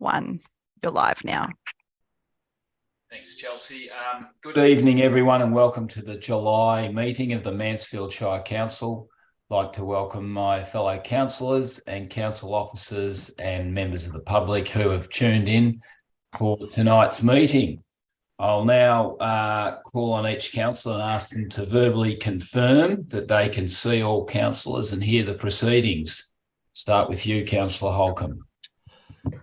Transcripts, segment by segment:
1. You're live now. Thanks, Chelsea. Good evening, everyone, and welcome to the July meeting of the Mansfield Shire Council. I'd like to welcome my fellow councillors and council officers and members of the public who have tuned in for tonight's meeting. I'll now call on each councillor and ask them to verbally confirm that they can see all councillors and hear the proceedings. Start with you, Councillor Holcomb.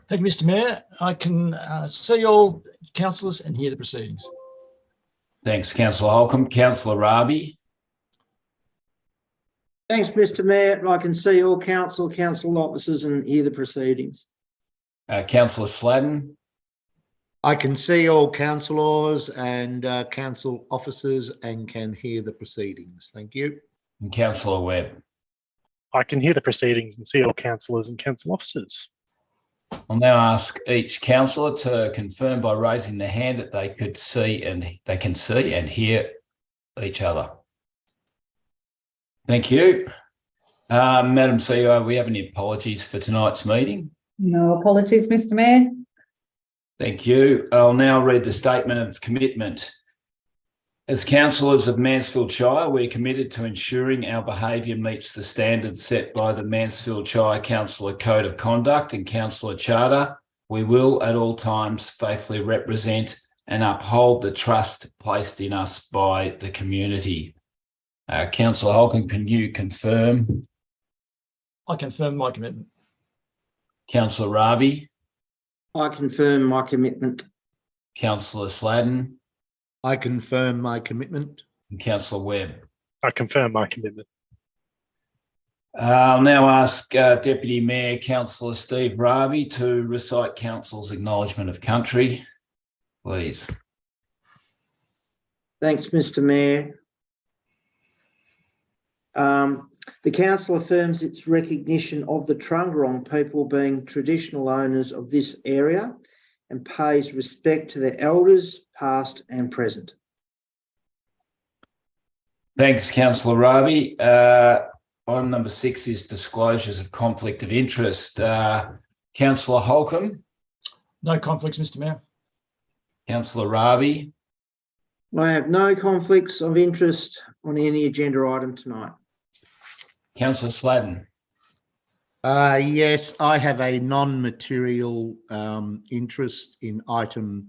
Thank you, Mr. Mayor. I can see all councillors and hear the proceedings. Thanks, Councillor Holcomb. Councillor Raby. Thanks, Mr. Mayor. I can see all council officers and hear the proceedings. Councillor Sladden. I can see all councillors and council officers and can hear the proceedings. Thank you. And Councillor Webb. I can hear the proceedings and see all councillors and council officers. I'll now ask each councillor to confirm by raising their hand that they can see and hear each other. Thank you. Madam CEO, we have any apologies for tonight's meeting? No apologies, Mr. Mayor. Thank you. I'll now read the statement of commitment. As councillors of Mansfield Shire, we're committed to ensuring our behaviour meets the standards set by the Mansfield Shire Councillor Code of Conduct and Councillor Charter. We will at all times faithfully represent and uphold the trust placed in us by the community. Councillor Holcomb, can you confirm? I confirm my commitment. Councillor Raby. I confirm my commitment. Councillor Sladden. I confirm my commitment. And Councillor Webb. I confirm my commitment. I'll now ask Deputy Mayor Councillor Steve Raby to recite Council's acknowledgement of country, please. Thanks, Mr. Mayor. The council affirms its recognition of the Trungurong people being traditional owners of this area and pays respect to their elders, past and present. Thanks, Councillor Raby. Item number 6 is disclosures of conflict of interest. Councillor Holcomb. No conflicts, Mr. Mayor. Councillor Raby. I have no conflicts of interest on any agenda item tonight. Councillor Sladden. Yes, I have a non-material interest in item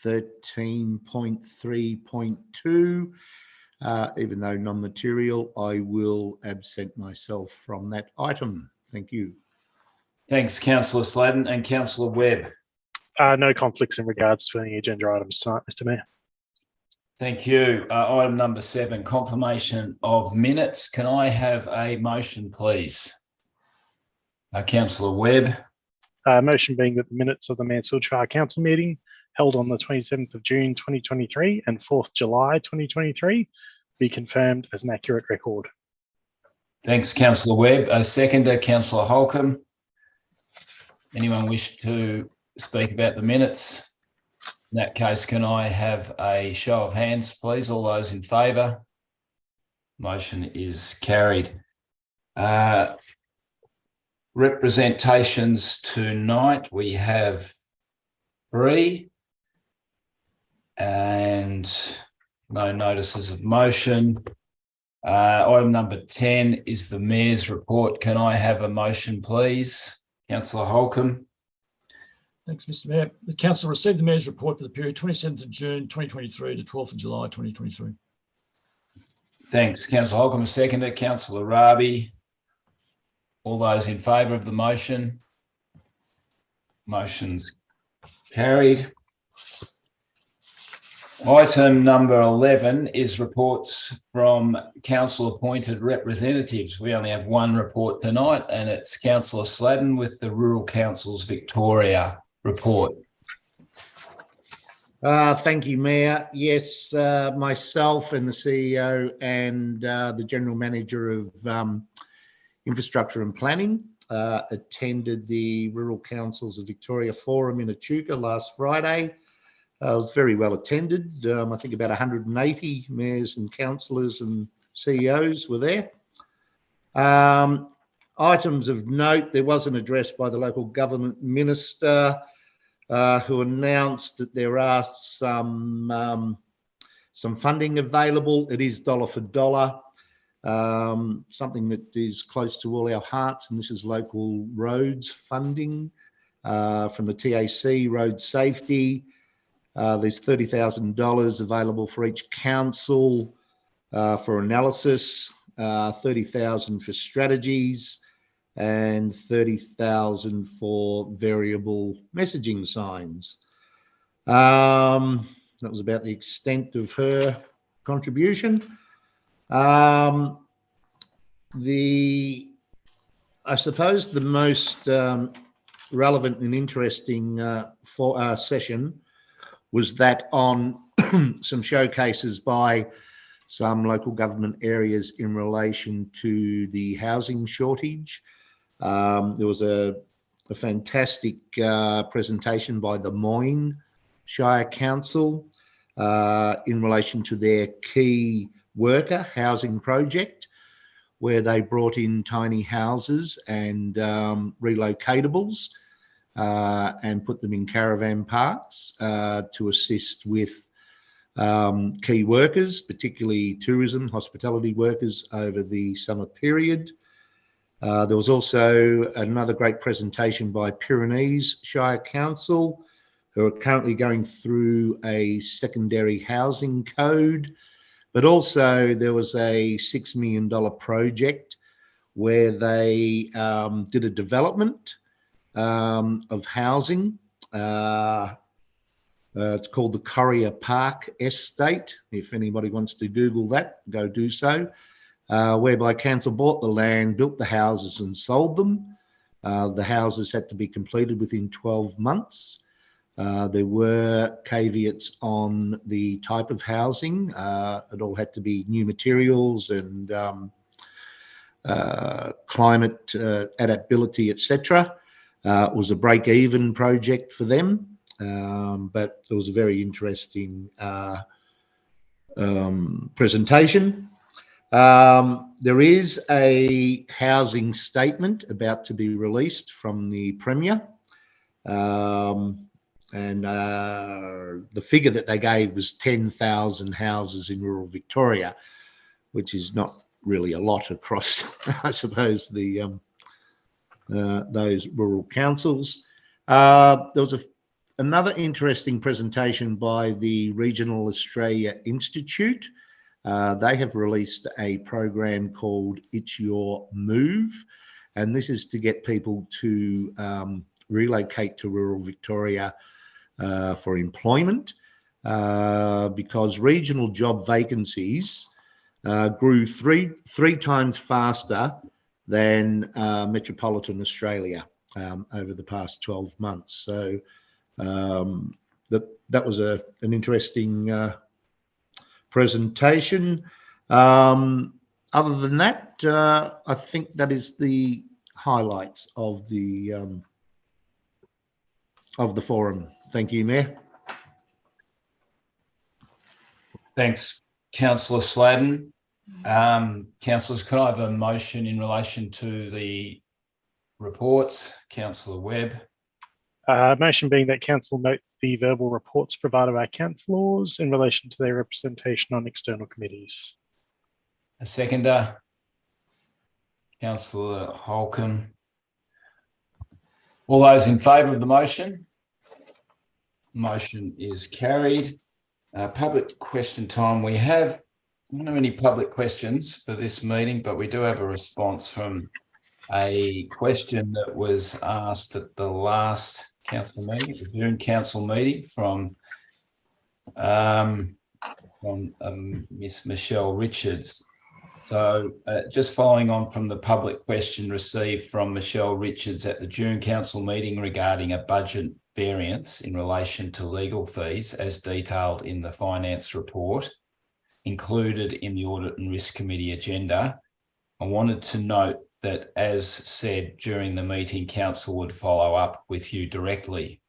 13.3.2. Even though non-material, I will absent myself from that item. Thank you. Thanks, Councillor Sladden. And Councillor Webb. No conflicts in regards to any agenda items tonight, Mr. Mayor. Thank you. Item number 7, confirmation of minutes. Can I have a motion, please? Councillor Webb. Motion being that the minutes of the Mansfield Shire Council meeting held on the 27th of June 2023 and 4th July 2023 be confirmed as an accurate record. Thanks, Councillor Webb. Seconder, Councillor Holcomb. Anyone wish to speak about the minutes? In that case, can I have a show of hands, please? All those in favour? Motion is carried. Representations tonight, we have 3 and no notices of motion. Item number 10 is the Mayor's report. Can I have a motion, please? Councillor Holcomb. Thanks, Mr. Mayor. The council received the Mayor's report for the period 27th of June 2023 to 12th of July 2023. Thanks, Councillor Holcomb. Seconder, Councillor Raby. All those in favour of the motion? Motion's carried. Item number 11 is reports from council-appointed representatives. We only have one report tonight, and it's Councillor Sladden with the Rural Council's Victoria report. Thank you, Mayor. Yes, myself and the CEO and the General Manager of Infrastructure and Planning attended the Rural Councils of Victoria Forum in Echuca last Friday. It was very well attended. I think about 180 mayors and councillors and CEOs were there. Items of note, there was an address by the local government minister who announced that there are some funding available. It is dollar for dollar, something that is close to all our hearts, and this is local roads funding from the TAC, road safety. There's $30,000 available for each council for analysis, 30,000 for strategies, and 30,000 for variable messaging signs. That was about the extent of her contribution. I suppose the most relevant and interesting session was that on some showcases by some local government areas in relation to the housing shortage. There was a fantastic presentation by the Moyne Shire Council in relation to their key worker housing project, where they brought in tiny houses and relocatables and put them in caravan parks to assist with key workers, particularly tourism, hospitality workers over the summer period. There was also another great presentation by Pyrenees Shire Council, who are currently going through a secondary housing code. But also there was a $6 million project where they did a development of housing. It's called the Corrier Park Estate. If anybody wants to Google that, go do so. Whereby council bought the land, built the houses and sold them. The houses had to be completed within 12 months. There were caveats on the type of housing. It all had to be new materials and climate adaptability, etc. It was a break-even project for them, but it was a very interesting presentation. There is a housing statement about to be released from the Premier. And the figure that they gave was 10,000 houses in rural Victoria, which is not really a lot across, I suppose, the those rural councils. There was another interesting presentation by the Regional Australia Institute. They have released a program called It's Your Move, and this is to get people to relocate to rural Victoria for employment, because regional job vacancies grew three times faster than metropolitan Australia over the past 12 months. So that was an interesting presentation. Other than that, I think that is the highlights of the forum. Thank you, Mayor. Thanks, Councillor Sladden. Councillors, could I have a motion in relation to the reports? Councillor Webb. Motion being that council note the verbal reports provided by councillors in relation to their representation on external committees. A seconder. Councillor Holcomb. All those in favour of the motion? Motion is carried. Public question time. We don't have any public questions for this meeting, but we do have a response from a question that was asked at the last council meeting, the June council meeting, from Miss Michelle Richards. So just following on from the public question received from Michelle Richards at the June council meeting regarding a budget variance in relation to legal fees as detailed in the finance report included in the Audit and Risk Committee agenda, I wanted to note that, as said during the meeting, council would follow up with you directly.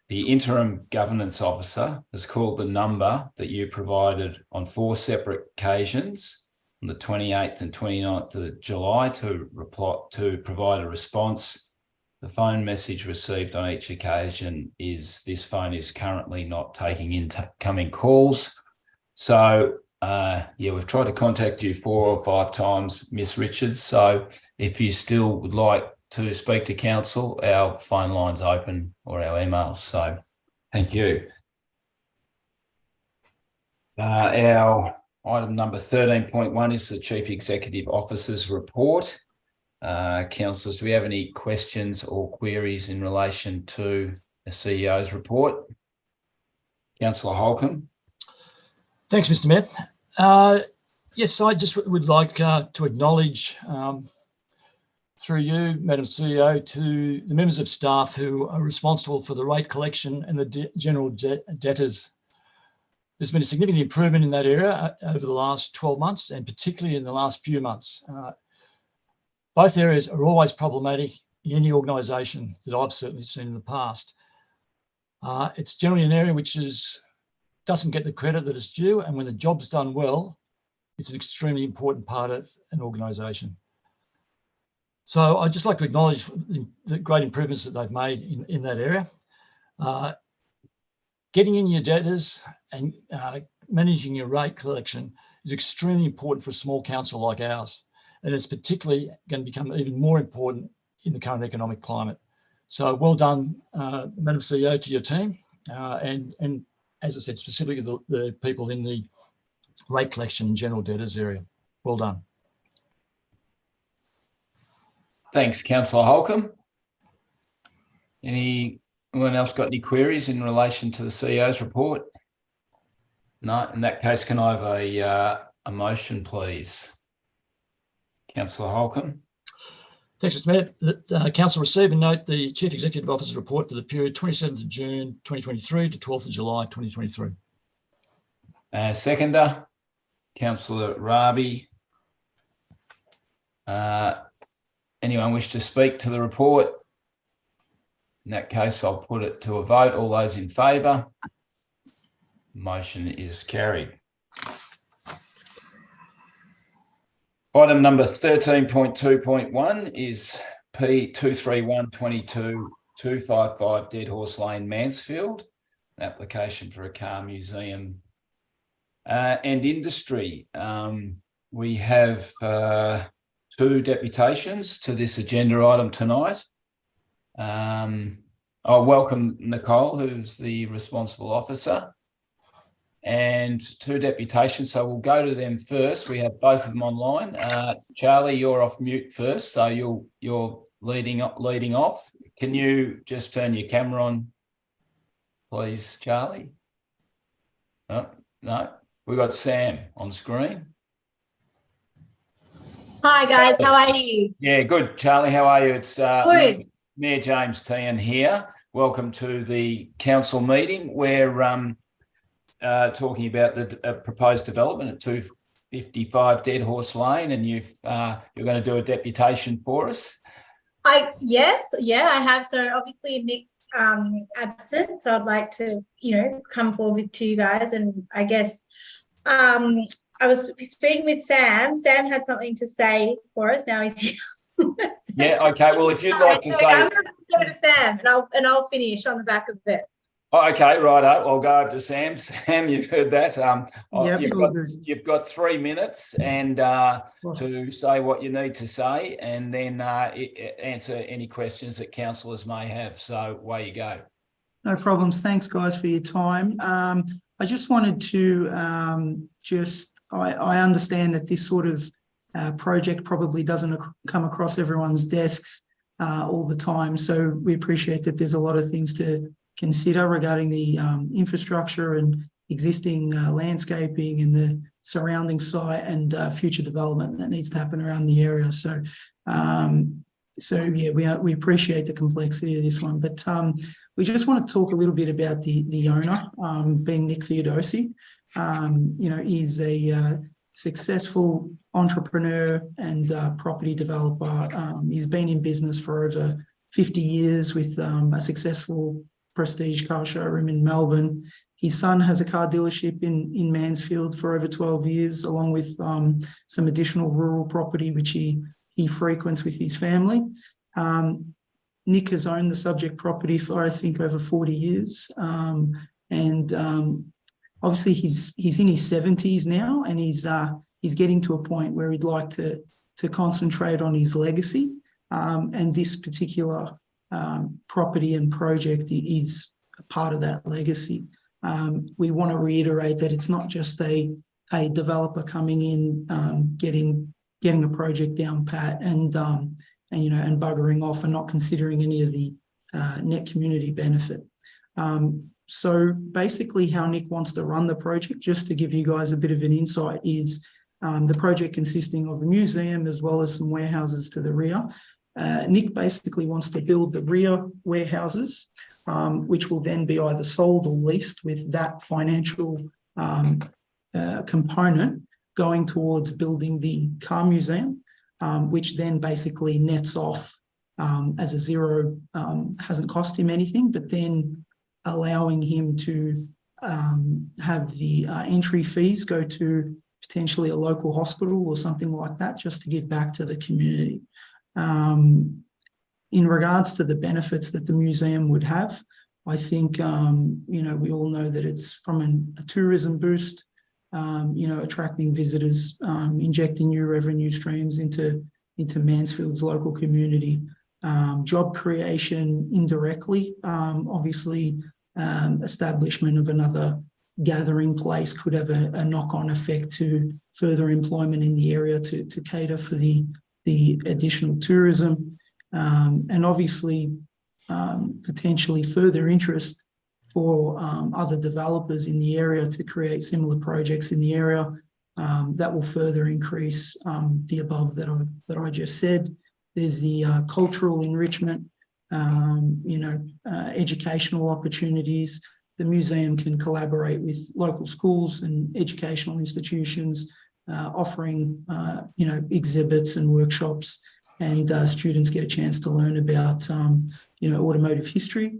The interim governance officer has called the number that you provided on 4 separate occasions on the 28th and 29th of July to provide a response. The phone message received on each occasion is this phone is currently not taking incoming calls. So, we've tried to contact you 4 or 5 times, Miss Richards. So if you still would like to speak to council, our phone line's open, or our email. So thank you. Our item number 13.1 is the Chief Executive Officer's report. Councillors, do we have any questions or queries in relation to the CEO's report? Councillor Holcomb. Thanks, Mr. Mayor. Yes, I just would like to acknowledge through you, Madam CEO, to the members of staff who are responsible for the rate collection and the general debtors. There's been a significant improvement in that area over the last 12 months, and particularly in the last few months. Both areas are always problematic in any organisation that I've certainly seen in the past. It's generally an area which doesn't get the credit that it's due, and when the job's done well, it's an extremely important part of an organisation. So I'd just like to acknowledge the great improvements that they've made in that area. Getting in your debtors and managing your rate collection is extremely important for a small council like ours. And it's particularly going to become even more important in the current economic climate. So well done, Madam CEO, to your team. And as I said, specifically the people in the rate collection and general debtors area. Well done. Thanks, Councillor Holcomb. Anyone else got any queries in relation to the CEO's report? No, in that case, can I have a motion, please? Councillor Holcomb. Thanks, Mr. Mayor. That Council receive and note the Chief Executive Officer's report for the period 27th of June 2023 to 12th of July 2023. Seconder, Councillor Rabi. Anyone wish to speak to the report? In that case, I'll put it to a vote. All those in favour? Motion is carried. Item number 13.2.1 is P23122255 Dead Horse Lane, Mansfield. An application for a car museum and industry. We have 2 deputations to this agenda item tonight. I'll welcome Nicole, who's the responsible officer, and 2 deputations. So we'll go to them first. We have both of them online. Charlie, you're off mute first, so you're leading off. Can you just turn your camera on, please, Charlie? Oh, no, we've got Sam on screen. Hi guys, how are you? Yeah, good. Charlie, how are you? It's Good. Mayor James Tehan here. Welcome to the council meeting. We're talking about the proposed development at 255 Dead Horse Lane, and you're going to do a deputation for us. Yes, I have. So obviously Nick's absent, so I'd like to, come forward to you guys, and I guess I was speaking with Sam. Sam had something to say for us. Now he's here. Yeah. Okay. Well, if you'd like to say, I'm going to go to Sam, and I'll finish on the back of it. Oh, okay, righto. I'll go over to Sam. Sam, you've heard that. Yep, you've got 3 minutes and to say what you need to say, and then answer any questions that councillors may have. So away you go. No problems. Thanks, guys, for your time. I just wanted to I understand that this sort of project probably doesn't come across everyone's desks all the time. So we appreciate that there's a lot of things to consider regarding the infrastructure and existing landscaping and the surrounding site and future development that needs to happen around the area. So yeah, we appreciate the complexity of this one, but we just want to talk a little bit about the owner, being Nick Theodosi. He's a successful entrepreneur and property developer. He's been in business for over 50 years with a successful prestige car showroom in Melbourne. His son has a car dealership in Mansfield for over 12 years, along with some additional rural property which he frequents with his family. Nick has owned the subject property for, I think, over 40 years. Obviously he's in his 70s now, and he's getting to a point where he'd like to concentrate on his legacy. And this particular property and project is a part of that legacy. We want to reiterate that it's not just a developer coming in, getting a project down pat and buggering off and not considering any of the net community benefit. So basically how Nick wants to run the project, just to give you guys a bit of an insight, is the project consisting of a museum as well as some warehouses to the rear. Nick basically wants to build the rear warehouses, which will then be either sold or leased, with that financial component going towards building the car museum, which then basically nets off as a zero, hasn't cost him anything, but then allowing him to have the entry fees go to potentially a local hospital or something like that, just to give back to the community. In regards to the benefits that the museum would have, I think, we all know that it's from a tourism boost, attracting visitors, injecting new revenue streams into Mansfield's local community, job creation indirectly, obviously, establishment of another gathering place could have a knock-on effect to further employment in the area to cater for the additional tourism, and obviously potentially further interest for other developers in the area to create similar projects in the area that will further increase the above that I just said. There's the cultural enrichment, educational opportunities. The museum can collaborate with local schools and educational institutions, offering, exhibits and workshops, and students get a chance to learn about, automotive history.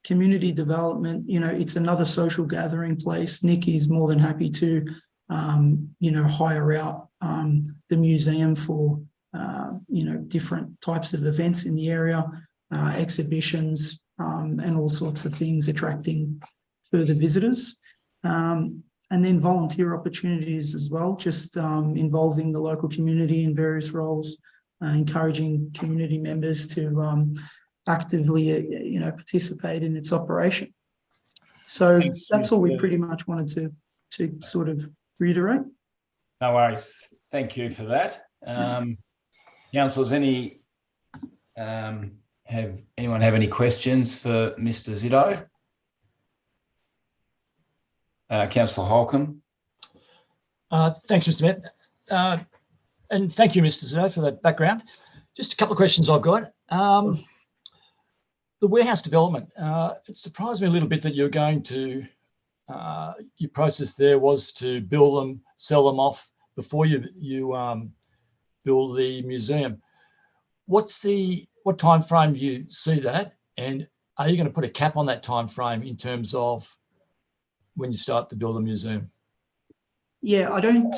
Community development, it's another social gathering place. Nick is more than happy to, hire out the museum for, different types of events in the area, exhibitions, and all sorts of things, attracting further visitors. And then volunteer opportunities as well, just involving the local community in various roles, encouraging community members to actively, participate in its operation. So Thanks, that's all we Mr. pretty much wanted to sort of reiterate. No worries. Thank you for that. Councillors, anyone have any questions for Mr. Zito? Councillor Holcomb. Thanks, Mr. Mayor. And thank you, Mr. Zito, for that background. Just a couple of questions I've got. The warehouse development, it surprised me a little bit that you're going to, your process there was to build them, sell them off before you build the museum. What time frame do you see that? And are you going to put a cap on that time frame in terms of when you start to build a museum? Yeah, I don't,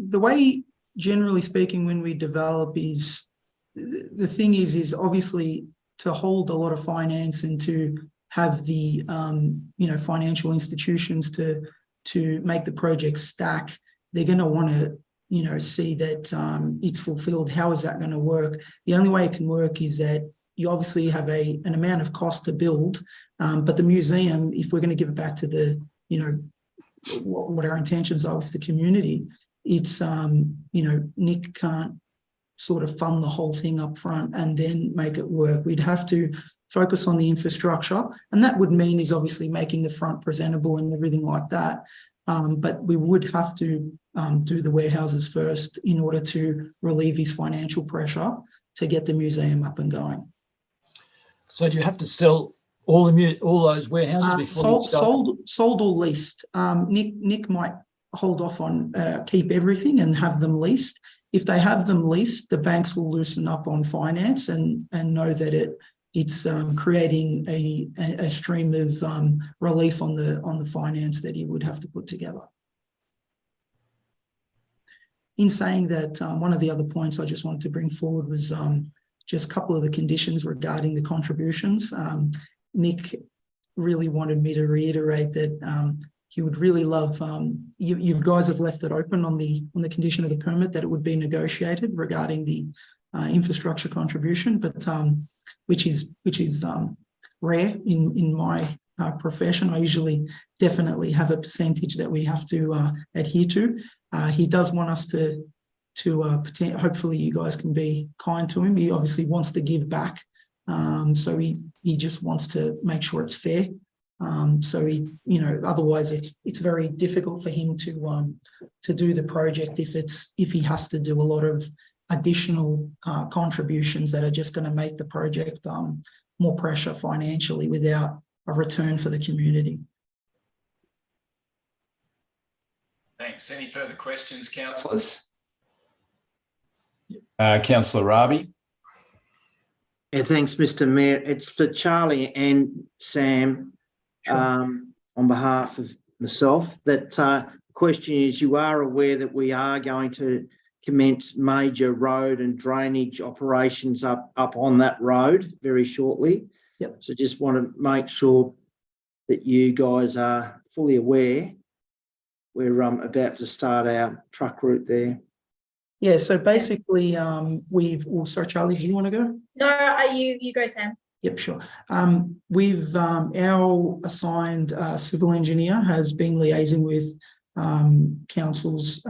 the way, generally speaking, when we develop is, the thing is obviously to hold a lot of finance and to have the, financial institutions to make the project stack. They're going to want to, see that it's fulfilled. How is that going to work? The only way it can work is that you obviously have an amount of cost to build, but the museum, if we're going to give it back to the, what our intentions are with the community, it's, Nick can't sort of fund the whole thing up front and then make it work. We'd have to focus on the infrastructure, and that would mean is obviously making the front presentable and everything like that. But we would have to do the warehouses first in order to relieve his financial pressure to get the museum up and going. So do you have to sell all those warehouses before sold or leased? Nick might hold off on keep everything and have them leased. If they have them leased, the banks will loosen up on finance and know that it's creating a stream of relief on the finance that he would have to put together. In saying that, one of the other points I just wanted to bring forward was, just a couple of the conditions regarding the contributions. Nick really wanted me to reiterate that he would really love, you guys have left it open on the condition of the permit that it would be negotiated regarding the infrastructure contribution, but which is rare in my profession. I usually definitely have a percentage that we have to adhere to. He does want us to hopefully you guys can be kind to him. He obviously wants to give back, so he just wants to make sure it's fair. So he, otherwise it's very difficult for him to do the project if he has to do a lot of additional contributions that are just going to make the project more pressure financially without a return for the community. Thanks. Any further questions, councillors? Councillor Rabi. Yeah, thanks, Mr. Mayor. It's for Charlie and Sam. Sure. On behalf of myself, that question is, you are aware that we are going to commence major road and drainage operations up on that road very shortly. Yep. So just want to make sure that you guys are fully aware we're about to start our truck route there. Yeah, so basically sorry, Charlie, do you want to go? No, you go, Sam. Yep, sure. We've our assigned civil engineer has been liaising with council's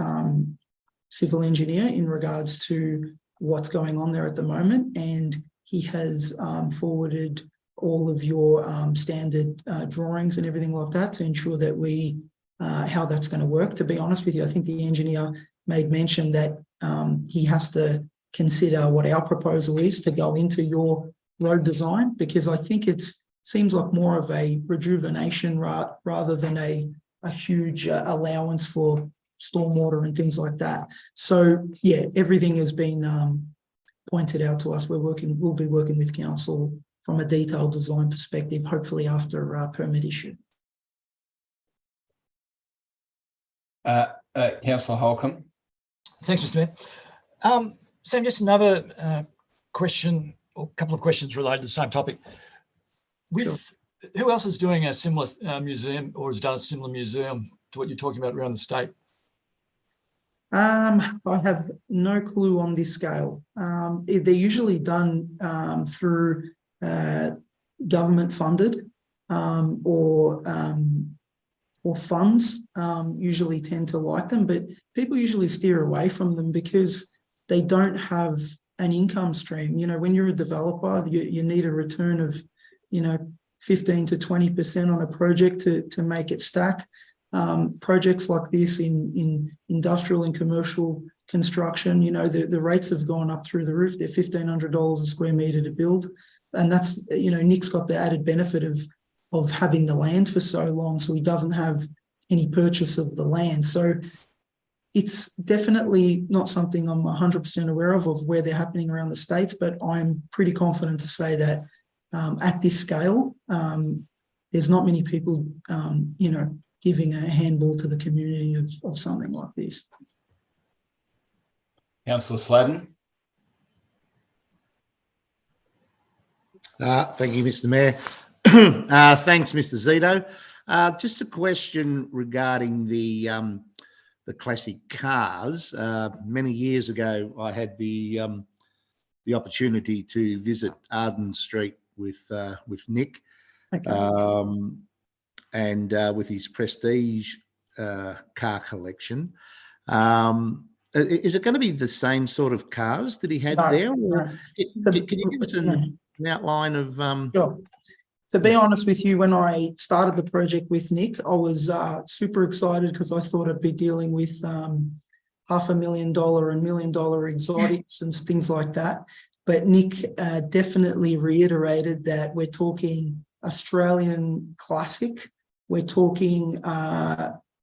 civil engineer in regards to what's going on there at the moment, and he has forwarded all of your standard drawings and everything like that to ensure that we how that's going to work. To be honest with you, I think the engineer made mention that he has to consider what our proposal is to go into your road design, because I think it seems like more of a rejuvenation rather than a huge allowance for stormwater and things like that. So yeah, everything has been pointed out to us. We'll be working with council from a detailed design perspective, hopefully after permit issue. Councillor Holcomb. Thanks, Mr. Mayor. Sam, just another question, or a couple of questions related to the same topic. Who else is doing a similar museum, or has done a similar museum to what you're talking about around the state? I have no clue on this scale. They're usually done through government funded or funds usually tend to like them, but people usually steer away from them because they don't have an income stream. When you're a developer, you need a return of 15 to 20% on a project to make it stack. Projects like this in industrial and commercial construction, the rates have gone up through the roof. They're $1,500 a square metre to build, and that's Nick's got the added benefit of having the land for so long, so he doesn't have any purchase of the land. So it's definitely not something I'm 100% aware of where they're happening around the states, but I'm pretty confident to say that at this scale, there's not many people, giving a handball to the community of something like this. Councillor Sladden. Thank you, Mr. Mayor. Thanks, Mr. Zito. Just a question regarding the classic cars. Many years ago, I had the opportunity to visit Arden Street with Nick, okay. And with his prestige car collection. Is it going to be the same sort of cars that he had there? Or can you give us an outline of... Sure. To be honest with you, when I started the project with Nick, I was super excited because I thought I'd be dealing with $500,000 and $1 million exotics and things like that. But Nick definitely reiterated that we're talking Australian classic. We're talking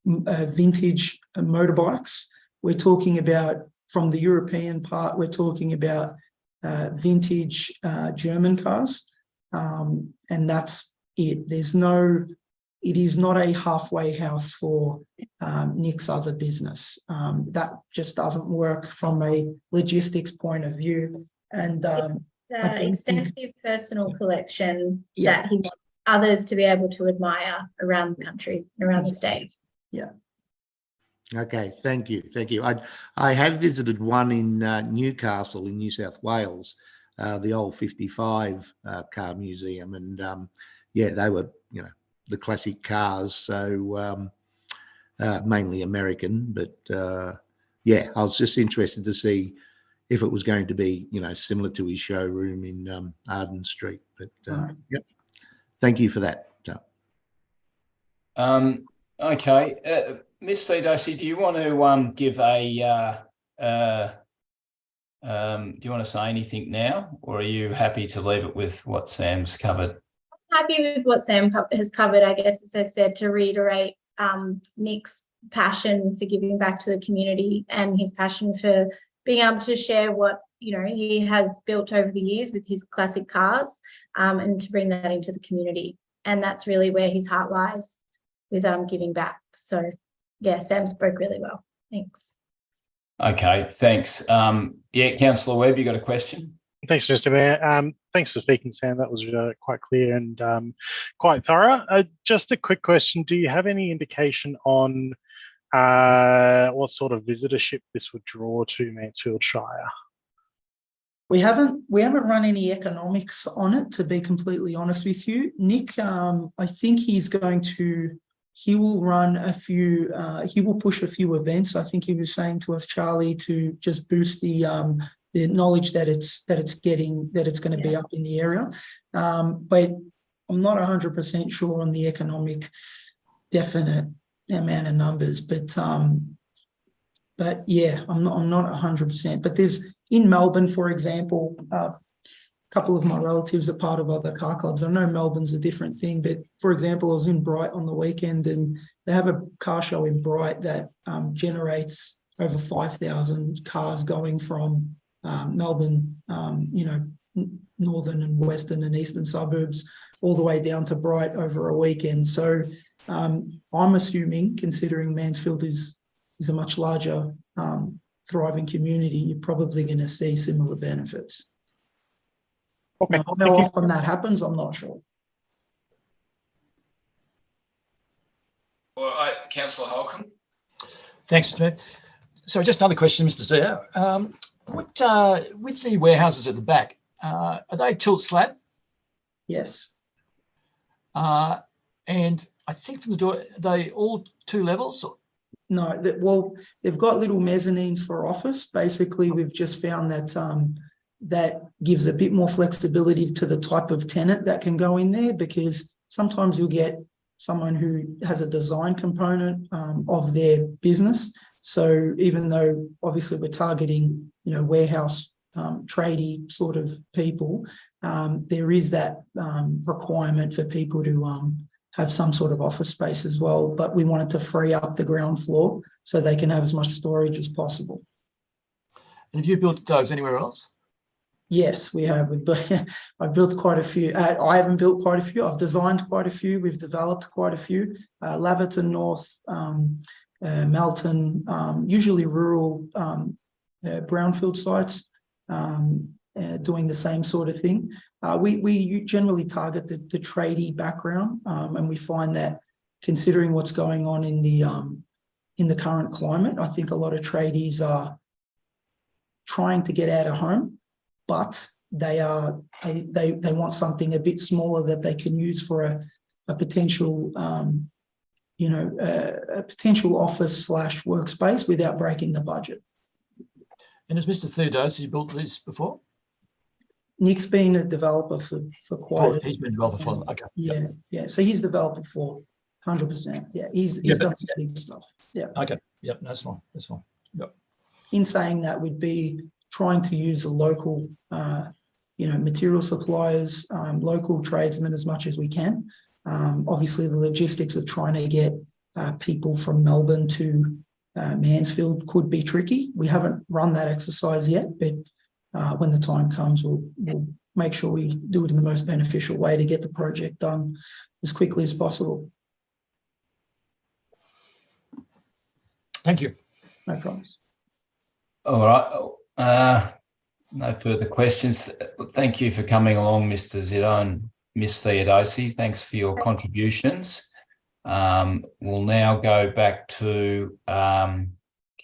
vintage motorbikes. We're talking about, from the European part, we're talking about vintage German cars. And that's it. It is not a halfway house for Nick's other business. That just doesn't work from a logistics point of view. And don't think- extensive personal collection Yeah. that he wants others to be able to admire around the country, around the state. Okay, thank you, thank you. I have visited one in Newcastle in New South Wales, the old 55 car museum, and yeah, they were, you know, the classic cars. So mainly American, but yeah, I was just interested to see if it was going to be, you know, similar to his showroom in Arden Street. But Right. yep, thank you for that. Okay, Ms. Theodosi, do you want to give a do you want to say anything now, or are you happy to leave it with what Sam's covered? Happy with what Sam has covered, I guess, as I said, to reiterate Nick's passion for giving back to the community and his passion for being able to share what, you know, he has built over the years with his classic cars, and to bring that into the community. And that's really where his heart lies, with giving back. So yeah, Sam spoke really well. Thanks. Okay, thanks. Yeah, Councillor Webb, you got a question? Thanks, Mr. Mayor. Thanks for speaking, Sam. That was quite clear and quite thorough. Just a quick question. Do you have any indication on what sort of visitorship this would draw to Mansfield Shire? We haven't run any economics on it, to be completely honest with you. Nick, I think he will run a few, he will push a few events. I think he was saying to us, Charlie, to just boost the knowledge that it's going to be up in the area. But I'm not 100% sure on the economic definite amount of numbers, but yeah, I'm not 100%. But there's, in Melbourne, for example, a couple of my relatives are part of other car clubs. I know Melbourne's a different thing, but for example, I was in Bright on the weekend, and they have a car show in Bright that generates over 5,000 cars going from Melbourne, you know, northern and western and eastern suburbs, all the way down to Bright over a weekend. So I'm assuming, considering Mansfield is a much larger thriving community, you're probably going to see similar benefits. Okay. Now, how often that happens, I'm not sure. All right, Councillor Holcomb. Thanks, Mr. Smith. So just another question, Mr. CEO. With the warehouses at the back, are they tilt slab? Yes. And I think from the door, are they all 2 levels? No, well, they've got little mezzanines for office. Basically, we've just found that that gives a bit more flexibility to the type of tenant that can go in there, because sometimes you'll get someone who has a design component of their business. So even though obviously we're targeting, you know, warehouse tradie sort of people, there is that requirement for people to have some sort of office space as well. But we wanted to free up the ground floor so they can have as much storage as possible. And have you built those anywhere else? Yes, we have. I've built quite a few. I haven't built quite a few. I've designed quite a few. We've developed quite a few. Laverton North, Melton, usually rural brownfield sites, doing the same sort of thing. We generally target the tradie background, and we find that, considering what's going on in the current climate, I think a lot of tradies are trying to get out of home, but they want something a bit smaller that they can use for a potential a potential office / workspace without breaking the budget. And has Mr. Theodosi built these before? Nick's been a developer for quite. He's been a developer for them. Okay. Yeah. So he's developed before, 100%. Yeah, he's done some big stuff. Yeah. Okay. Yep. That's fine. That's fine. Yep. In saying that, we'd be trying to use the local, material suppliers, local tradesmen as much as we can. Obviously, the logistics of trying to get people from Melbourne to Mansfield could be tricky. We haven't run that exercise yet, but when the time comes, we'll make sure we do it in the most beneficial way to get the project done as quickly as possible. Thank you. No problems. All right. No further questions. Thank you for coming along, Mr. Zito and Ms. Theodosi. Thanks for your contributions. We'll now go back to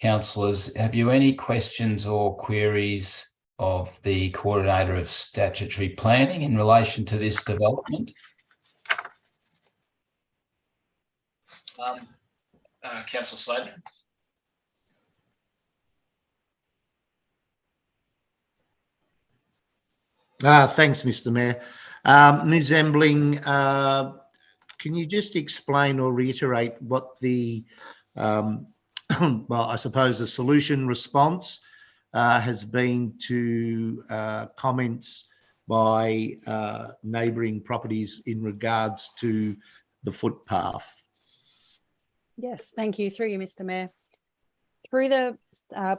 councillors. Have you any questions or queries of the Coordinator of Statutory Planning in relation to this development? Councillor Sladen. Thanks, Mr. Mayor. Ms. Embling, can you just explain or reiterate what the, well, I suppose the solution response has been to comments by neighbouring properties in regards to the footpath? Yes, thank you. Through you, Mr. Mayor. Through the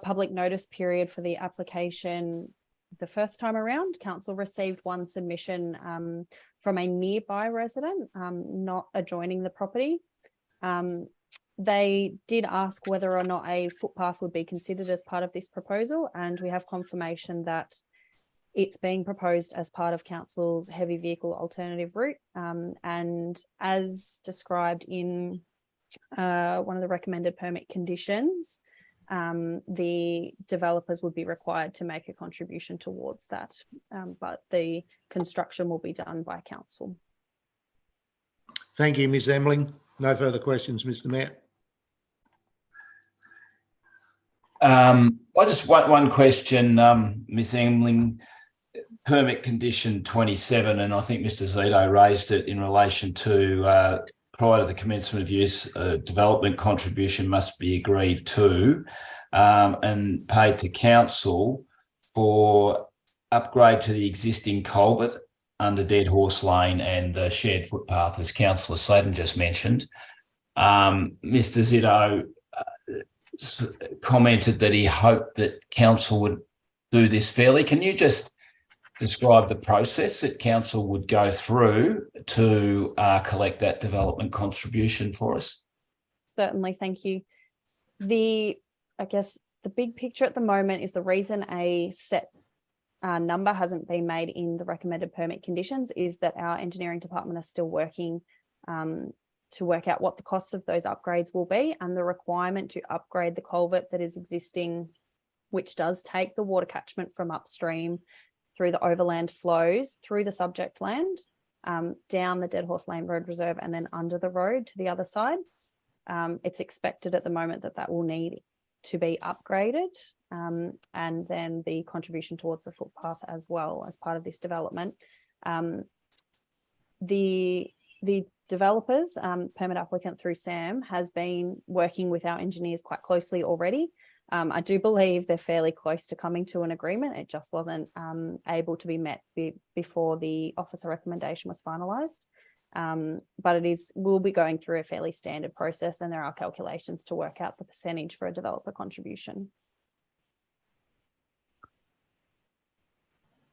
public notice period for the application, the first time around, council received one submission from a nearby resident, not adjoining the property. They did ask whether or not a footpath would be considered as part of this proposal, and we have confirmation that it's being proposed as part of council's heavy vehicle alternative route. And as described in one of the recommended permit conditions, the developers would be required to make a contribution towards that, but the construction will be done by council. Thank you, Ms. Embling. No further questions, Mr. Mayor. I just want one question, Ms. Embling. Permit condition 27, and I think Mr. Zito raised it in relation to prior to the commencement of use, development contribution must be agreed to and paid to council for upgrade to the existing culvert under Dead Horse Lane and the shared footpath, as Councillor Sladen just mentioned. Mr. Zito commented that he hoped that council would do this fairly. Can you just describe the process that council would go through to collect that development contribution for us? Certainly, thank you. I guess the big picture at the moment is the reason a set number hasn't been made in the recommended permit conditions is that our engineering department are still working to work out what the costs of those upgrades will be, and the requirement to upgrade the culvert that is existing, which does take the water catchment from upstream through the overland flows through the subject land, down the Dead Horse Lane Road Reserve and then under the road to the other side. It's expected at the moment that that will need to be upgraded, and then the contribution towards the footpath as well as part of this development. The developers, permit applicant through SAM, has been working with our engineers quite closely already. I do believe they're fairly close to coming to an agreement. It just wasn't able to be met before the officer recommendation was finalised. But we'll be going through a fairly standard process, and there are calculations to work out the percentage for a developer contribution.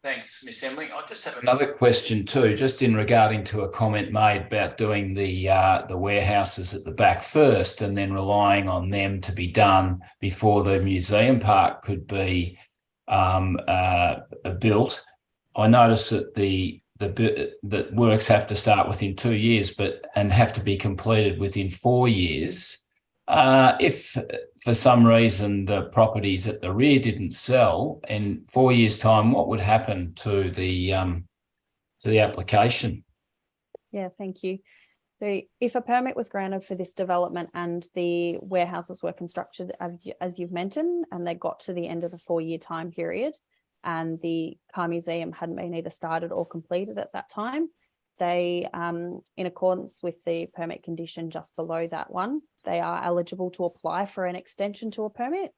Thanks, Ms. Embling. I just have another question too, just in regarding to a comment made about doing the warehouses at the back first and then relying on them to be done before the museum park could be built. I noticed that that works have to start within 2 years, and have to be completed within 4 years. If for some reason the properties at the rear didn't sell in 4 years' time, what would happen to the application? Yeah, thank you. So if a permit was granted for this development and the warehouses were constructed as you've mentioned, and they got to the end of the 4-year time period, and the car museum hadn't been either started or completed at that time, they, in accordance with the permit condition just below that one, they are eligible to apply for an extension to a permit.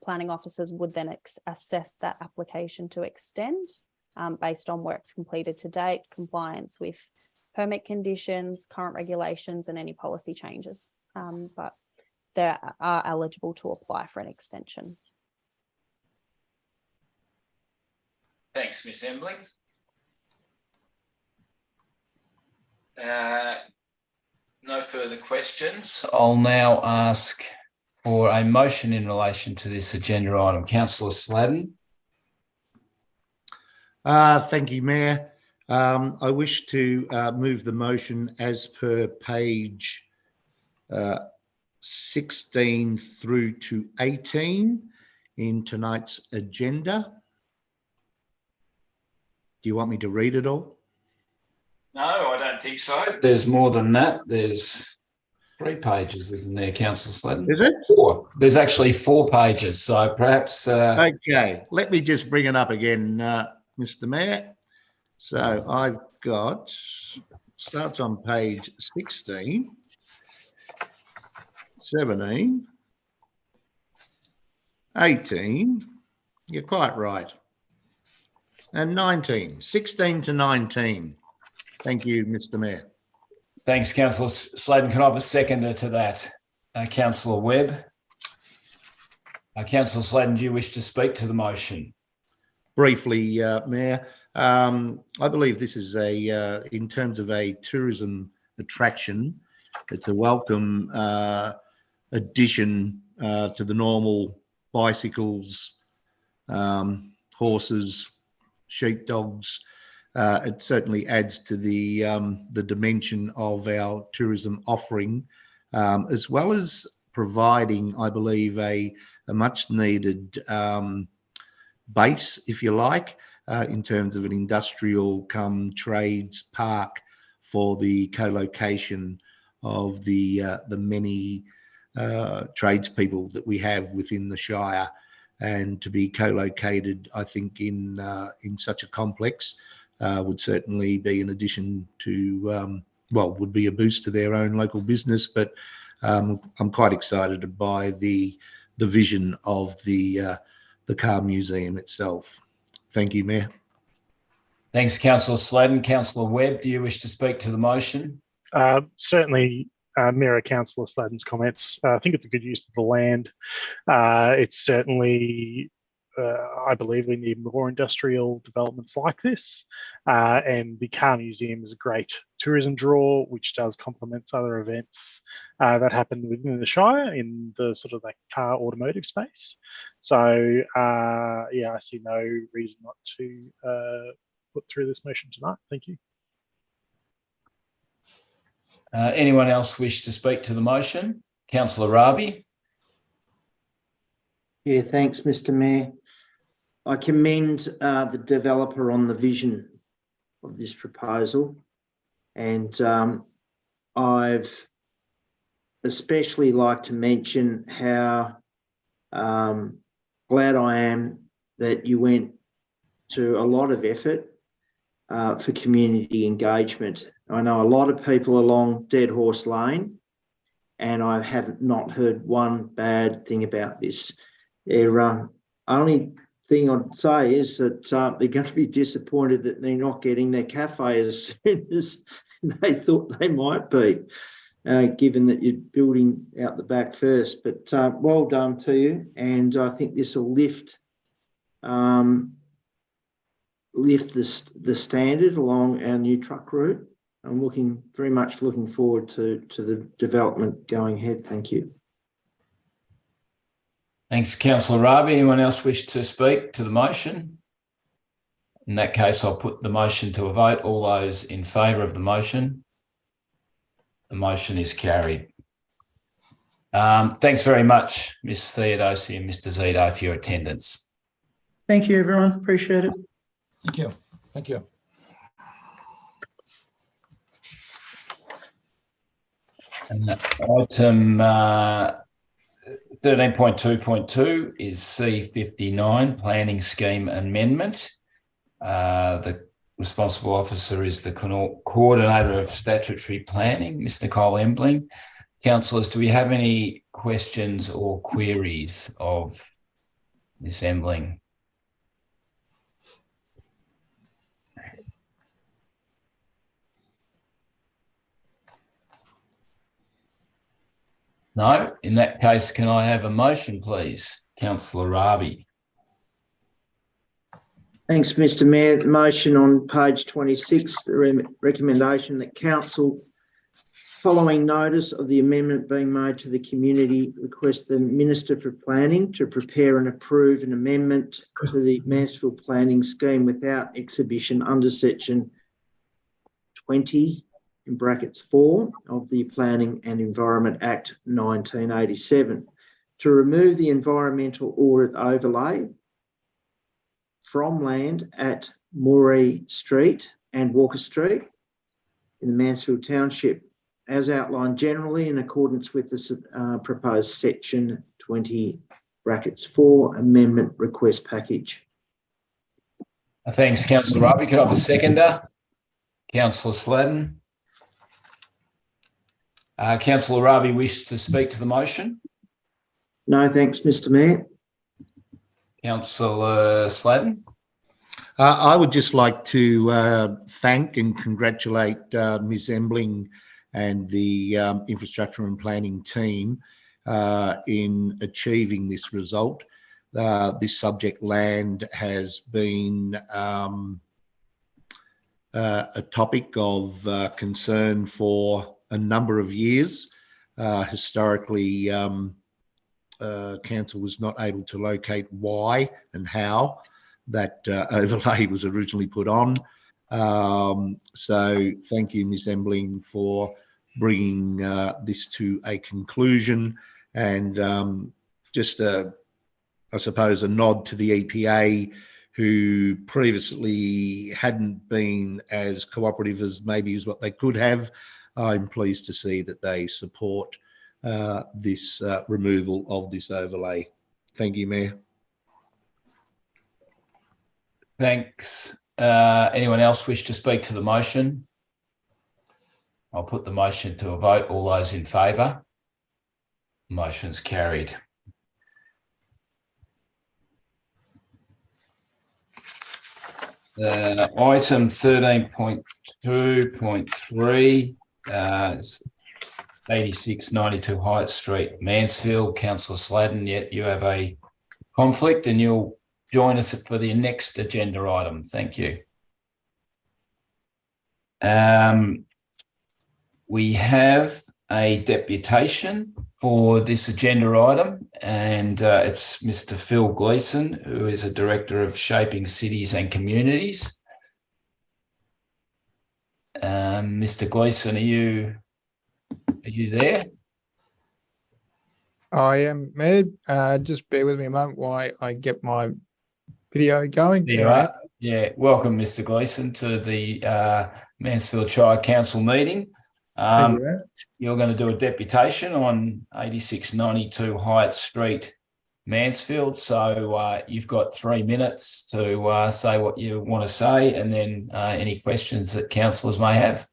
Planning officers would then assess that application to extend based on works completed to date, compliance with permit conditions, current regulations, and any policy changes. But they are eligible to apply for an extension. Thanks, Ms. Embling. No further questions. I'll now ask for a motion in relation to this agenda item. Councillor Sladen. Thank you, Mayor. I wish to move the motion as per page 16 through to 18 in tonight's agenda. Do you want me to read it all? No, I don't think so. There's more than that. There's 3 pages, isn't there, Councillor Sladden? Is it? 4. There's actually 4 pages. So perhaps. Okay, let me just bring it up again, Mr. Mayor. So I've got, starts on page 16, 17, 18, you're quite right, and 19, 16 to 19. Thank you, Mr. Mayor. Thanks, Councillor Sladden. Can I have a seconder to that? Councillor Webb. Councillor Sladden, do you wish to speak to the motion? Briefly, Mayor, I believe this is in terms of a tourism attraction, it's a welcome addition to the normal bicycles, horses, sheepdogs. It certainly adds to the dimension of our tourism offering, as well as providing, I believe, a much needed base, if you like, in terms of an industrial come trades park for the co-location of the many tradespeople that we have within the Shire, and to be co-located, I think, in such a complex would certainly be an addition to, well, would be a boost to their own local business. But I'm quite excited by the vision of the car museum itself. Thank you, Mayor. Thanks, Councillor Sladden. Councillor Webb, do you wish to speak to the motion? Certainly mirror Councillor Sladden's comments. I think it's a good use of the land. It's certainly, I believe we need more industrial developments like this. And the car museum is a great tourism draw, which does complement other events that happen within the Shire in the sort of like car automotive space. So yeah, I see no reason not to put through this motion tonight. Thank you. Anyone else wish to speak to the motion? Councillor Rabi. Yeah, thanks, Mr. Mayor. I commend the developer on the vision of this proposal, and I've especially like to mention how glad I am that you went to a lot of effort for community engagement. I know a lot of people along Dead Horse Lane, and I have not heard one bad thing about this. Their only thing I'd say is that they're going to be disappointed that they're not getting their cafe as soon as they thought they might be, given that you're building out the back first. But well done to you, and I think this will lift the standard along our new truck route. I'm very much looking forward to the development going ahead. Thank you. Thanks, Councillor Rabi. Anyone else wish to speak to the motion? In that case, I'll put the motion to a vote. All those in favour of the motion? The motion is carried. Thanks very much, Ms. Theodosi and Mr. Zito, for your attendance. Thank you, everyone. Appreciate it. Thank you. Thank you. And item 13.2.2 is C59, Planning Scheme Amendment. The responsible officer is the Coordinator of Statutory Planning, Ms. Nicole Embling. Councillors, do we have any questions or queries of Ms. Embling? No? In that case, can I have a motion, please? Councillor Rabi. Thanks, Mr. Mayor. The motion on page 26, the recommendation that Council Following notice of the amendment being made to the community, request the Minister for Planning to prepare and approve an amendment to the Mansfield Planning Scheme without exhibition under section 20 in brackets 4 of the Planning and Environment Act 1987 to remove the environmental audit overlay from land at Moree Street and Walker Street in the Mansfield Township, as outlined generally in accordance with the proposed section 20 brackets 4 amendment request package. Thanks, Councillor Raby. Could I have a seconder? Councillor Sladden. Councillor Raby wished to speak to the motion. No, thanks, Mr. Mayor. Councillor Sladden. I would just like to thank and congratulate Ms. Embling and the Infrastructure and Planning team in achieving this result. This subject land has been a topic of concern for a number of years. Historically, council was not able to locate why and how that overlay was originally put on. So thank you, Ms. Embling, for bringing this to a conclusion, and just I suppose a nod to the EPA, who previously hadn't been as cooperative as maybe as what they could have. I'm pleased to see that they support this removal of this overlay. Thank you, Mayor. Thanks. Anyone else wish to speak to the motion? I'll put the motion to a vote. All those in favour? Motion's carried. Item 13.2.3, 8692 Hyatt Street, Mansfield. Councillor Sladden, yet you have a conflict and you'll join us for the next agenda item. Thank you. We have a deputation for this agenda item, and it's Mr. Phil Gleeson, who is a Director of Shaping Cities and Communities. Mr. Gleeson, are you there? I am, Mayor. Just bear with me a moment while I get my video going. There you are. Yeah, welcome, Mr. Gleeson, to the Mansfield Shire Council meeting. You're going to do a deputation on 8692 Hyatt Street, Mansfield. So you've got 3 minutes to say what you want to say, and then any questions that councillors may have.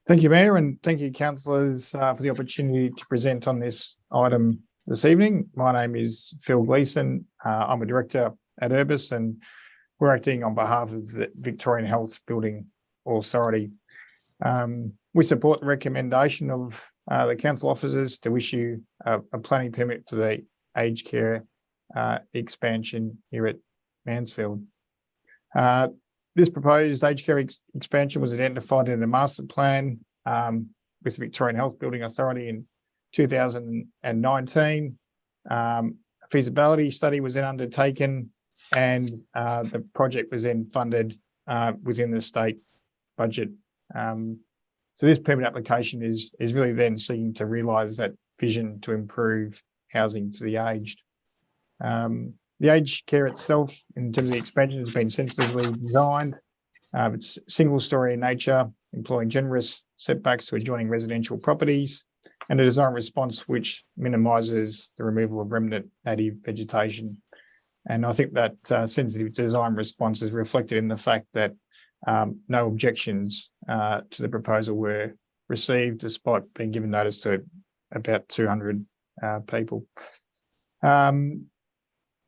Thank you, Mayor, and thank you, councillors, for the opportunity to present on this item this evening. My name is Phil Gleeson. I'm a director at Urbis, and we're acting on behalf of the Victorian Health Building Authority. We support the recommendation of the council officers to issue a planning permit for the aged care expansion here at Mansfield. This proposed aged care expansion was identified in the master plan with the Victorian Health Building Authority in 2019. A feasibility study was then undertaken, and the project was then funded within the state budget. So this permit application is really then seeking to realise that vision to improve housing for the aged. The aged care itself, in terms of the expansion, has been sensitively designed. It's single-storey in nature, employing generous setbacks to adjoining residential properties, and a design response which minimises the removal of remnant native vegetation. And I think that sensitive design response is reflected in the fact that no objections to the proposal were received, despite being given notice to about 200 people.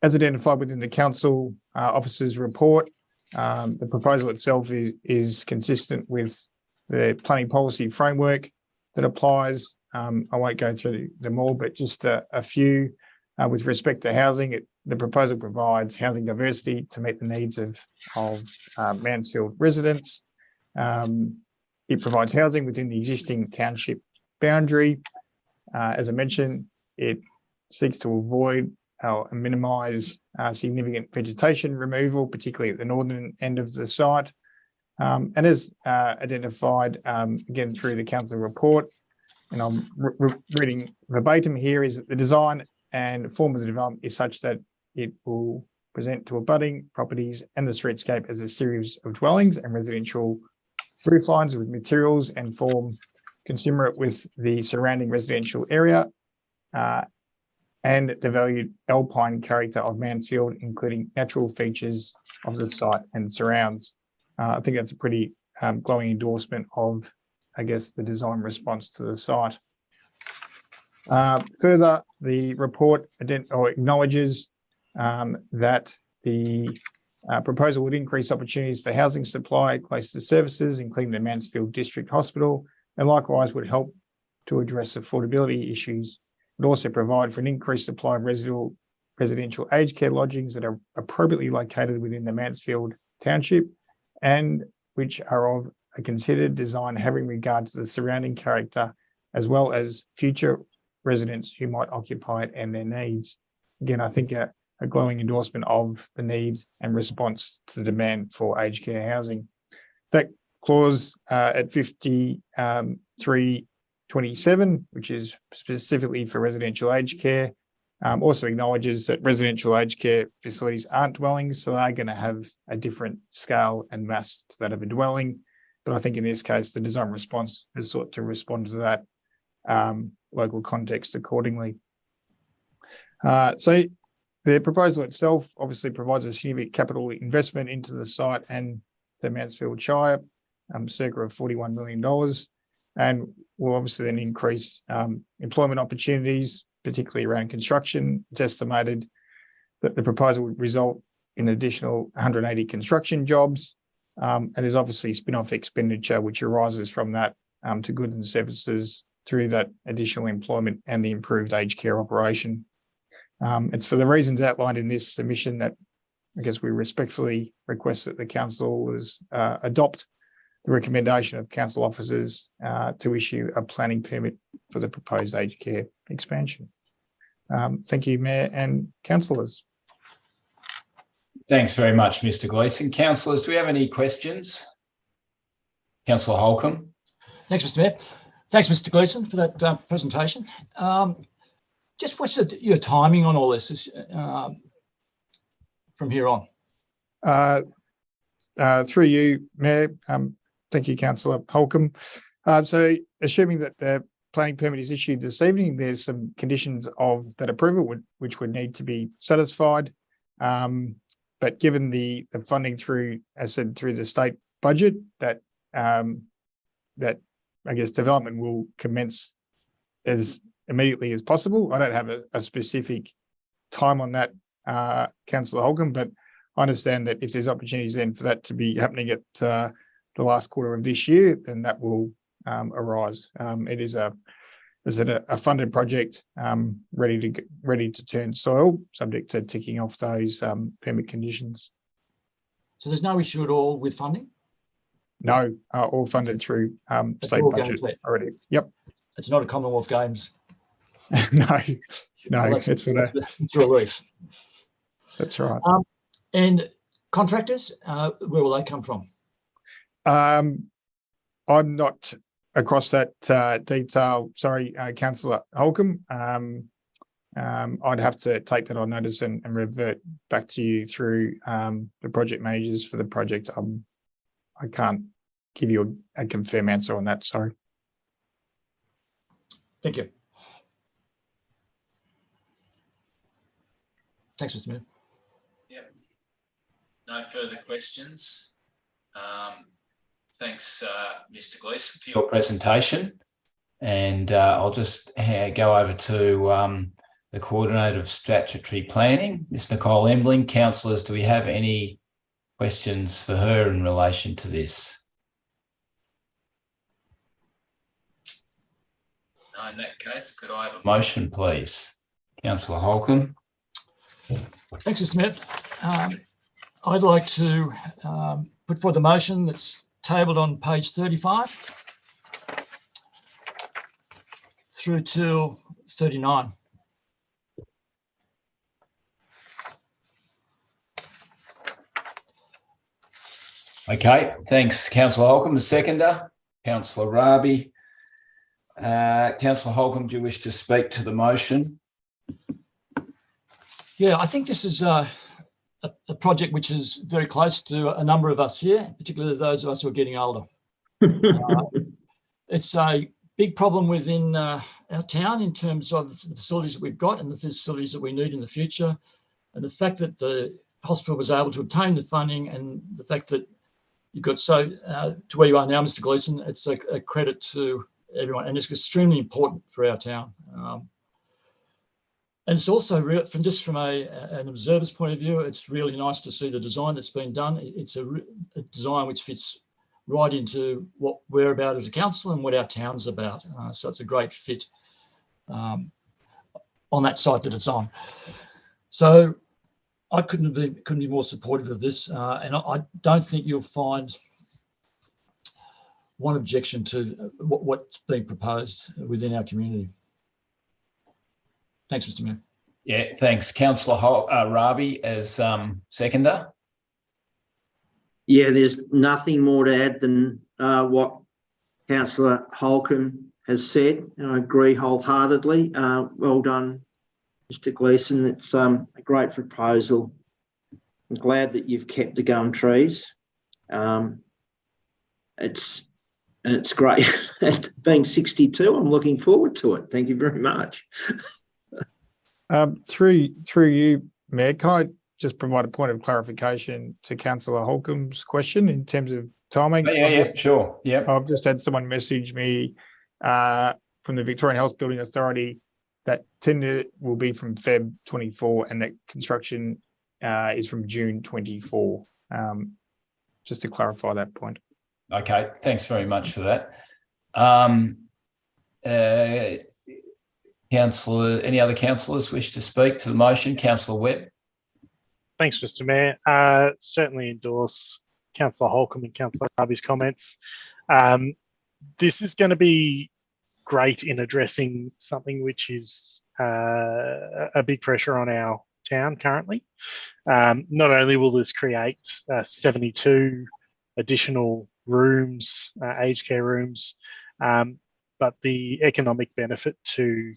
As identified within the council officers' report, the proposal itself is consistent with the planning policy framework that applies. I won't go through them all, but just a few. With respect to housing, the proposal provides housing diversity to meet the needs of Mansfield residents. it provides housing within the existing township boundary. As I mentioned, it seeks to avoid or minimise significant vegetation removal, particularly at the northern end of the site. And as identified again through the council report, and I'm reading verbatim here, is that the design and form of the development is such that it will present to abutting properties and the streetscape as a series of dwellings and residential roof lines with materials and form commensurate with the surrounding residential area and the valued alpine character of Mansfield, including natural features of the site and surrounds. I think that's a pretty glowing endorsement of, I guess, the design response to the site. Further, the report acknowledges that the proposal would increase opportunities for housing supply close to services, including the Mansfield District Hospital, and likewise would help to address affordability issues. It would also provide for an increased supply of residential aged care lodgings that are appropriately located within the Mansfield Township and which are of a considered design having regard to the surrounding character, as well as future residents who might occupy it and their needs. Again, I think a glowing endorsement of the need and response to the demand for aged care housing. That clause at 5327, which is specifically for residential aged care, also acknowledges that residential aged care facilities aren't dwellings, so they're going to have a different scale and mass to that of a dwelling. But I think in this case, the design response has sought to respond to that local context accordingly. So the proposal itself obviously provides a significant capital investment into the site and the Mansfield Shire, circa of $41 million, and will obviously then increase employment opportunities, particularly around construction. It's estimated that the proposal would result in an additional 180 construction jobs, and there's obviously spin-off expenditure which arises from that to goods and services through that additional employment and the improved aged care operation. It's for the reasons outlined in this submission that I guess we respectfully request that the council adopt the recommendation of council officers to issue a planning permit for the proposed aged care expansion. Thank you, Mayor and councillors. Thanks very much, Mr. Gleeson. Councillors, do we have any questions? Councillor Holcomb. Thanks, Mr. Mayor. Thanks, Mr. Gleeson, for that presentation. Just what's your timing on all this from here on? Through you, Mayor. Thank you, Councillor Holcomb. So assuming that the planning permit is issued this evening, there's some conditions of that approval which would need to be satisfied. But given the funding through, as said, through the state budget, that that I guess development will commence as immediately as possible. I don't have a specific time on that, Councillor Holcomb, but I understand that if there's opportunities then for that to be happening at the last quarter of this year, then that will arise. It is a funded project ready to turn soil, subject to ticking off those permit conditions. So there's no issue at all with funding? No, all funded through state budget already. Yep. It's not a Commonwealth Games. No, Well, it's not. It's relief. That's right. And contractors, where will they come from? I'm not across that detail. Sorry, Councillor Holcomb. I'd have to take that on notice and revert back to you through the project managers for the project. I can't give you a confirmed answer on that. Sorry. Thank you. Thanks, Mr. Mayor. Yep. No further questions. Thanks, Mr. Gleeson, for your presentation. And I'll just go over to the Coordinator of Statutory Planning, Ms. Nicole Embling. Councillors, do we have any questions for her in relation to this? No, in that case, could I have a motion, please? Councillor Holcomb. Thanks, Mr. Mayor. I'd like to put forward the motion that's tabled on page 35 through to 39. Okay, thanks, Councillor Holcomb. The seconder, Councillor Rabi. Councillor Holcomb, do you wish to speak to the motion? Yeah, I think this is a project which is very close to a number of us here, particularly those of us who are getting older. It's a big problem within our town in terms of the facilities that we've got and the facilities that we need in the future. And the fact that the hospital was able to obtain the funding and the fact that you got to where you are now, Mr. Gleeson, it's a credit to everyone, and it's extremely important for our town. And it's also from an observer's point of view, it's really nice to see the design that's been done. It's a design which fits right into what we're about as a council and what our town's about. So it's a great fit on that site that it's on. So I couldn't be more supportive of this, and I don't think you'll find one objection to what's being proposed within our community. Thanks, Mr. Mayor. Yeah, thanks. Councillor Rabi as seconder. Yeah, there's nothing more to add than what Councillor Holcomb has said, and I agree wholeheartedly. Well done, Mr. Gleeson. It's a great proposal. I'm glad that you've kept the gum trees. It's great. Being 62, I'm looking forward to it. Thank you very much. Through you, Mayor, can I just provide a point of clarification to Councillor Holcomb's question in terms of timing? Sure. Yeah. I've just had someone message me from the Victorian Health Building Authority that tender will be from Feb 24 and that construction is from June 24. Just to clarify that point. Okay, thanks very much for that. Councillor, any other councillors wish to speak to the motion? Councillor Webb. Thanks, Mr. Mayor. Certainly endorse Councillor Holcomb and Councillor Rabi's comments. This is going to be great in addressing something which is a big pressure on our town currently. Not only will this create 72 additional rooms, aged care rooms, but the economic benefit to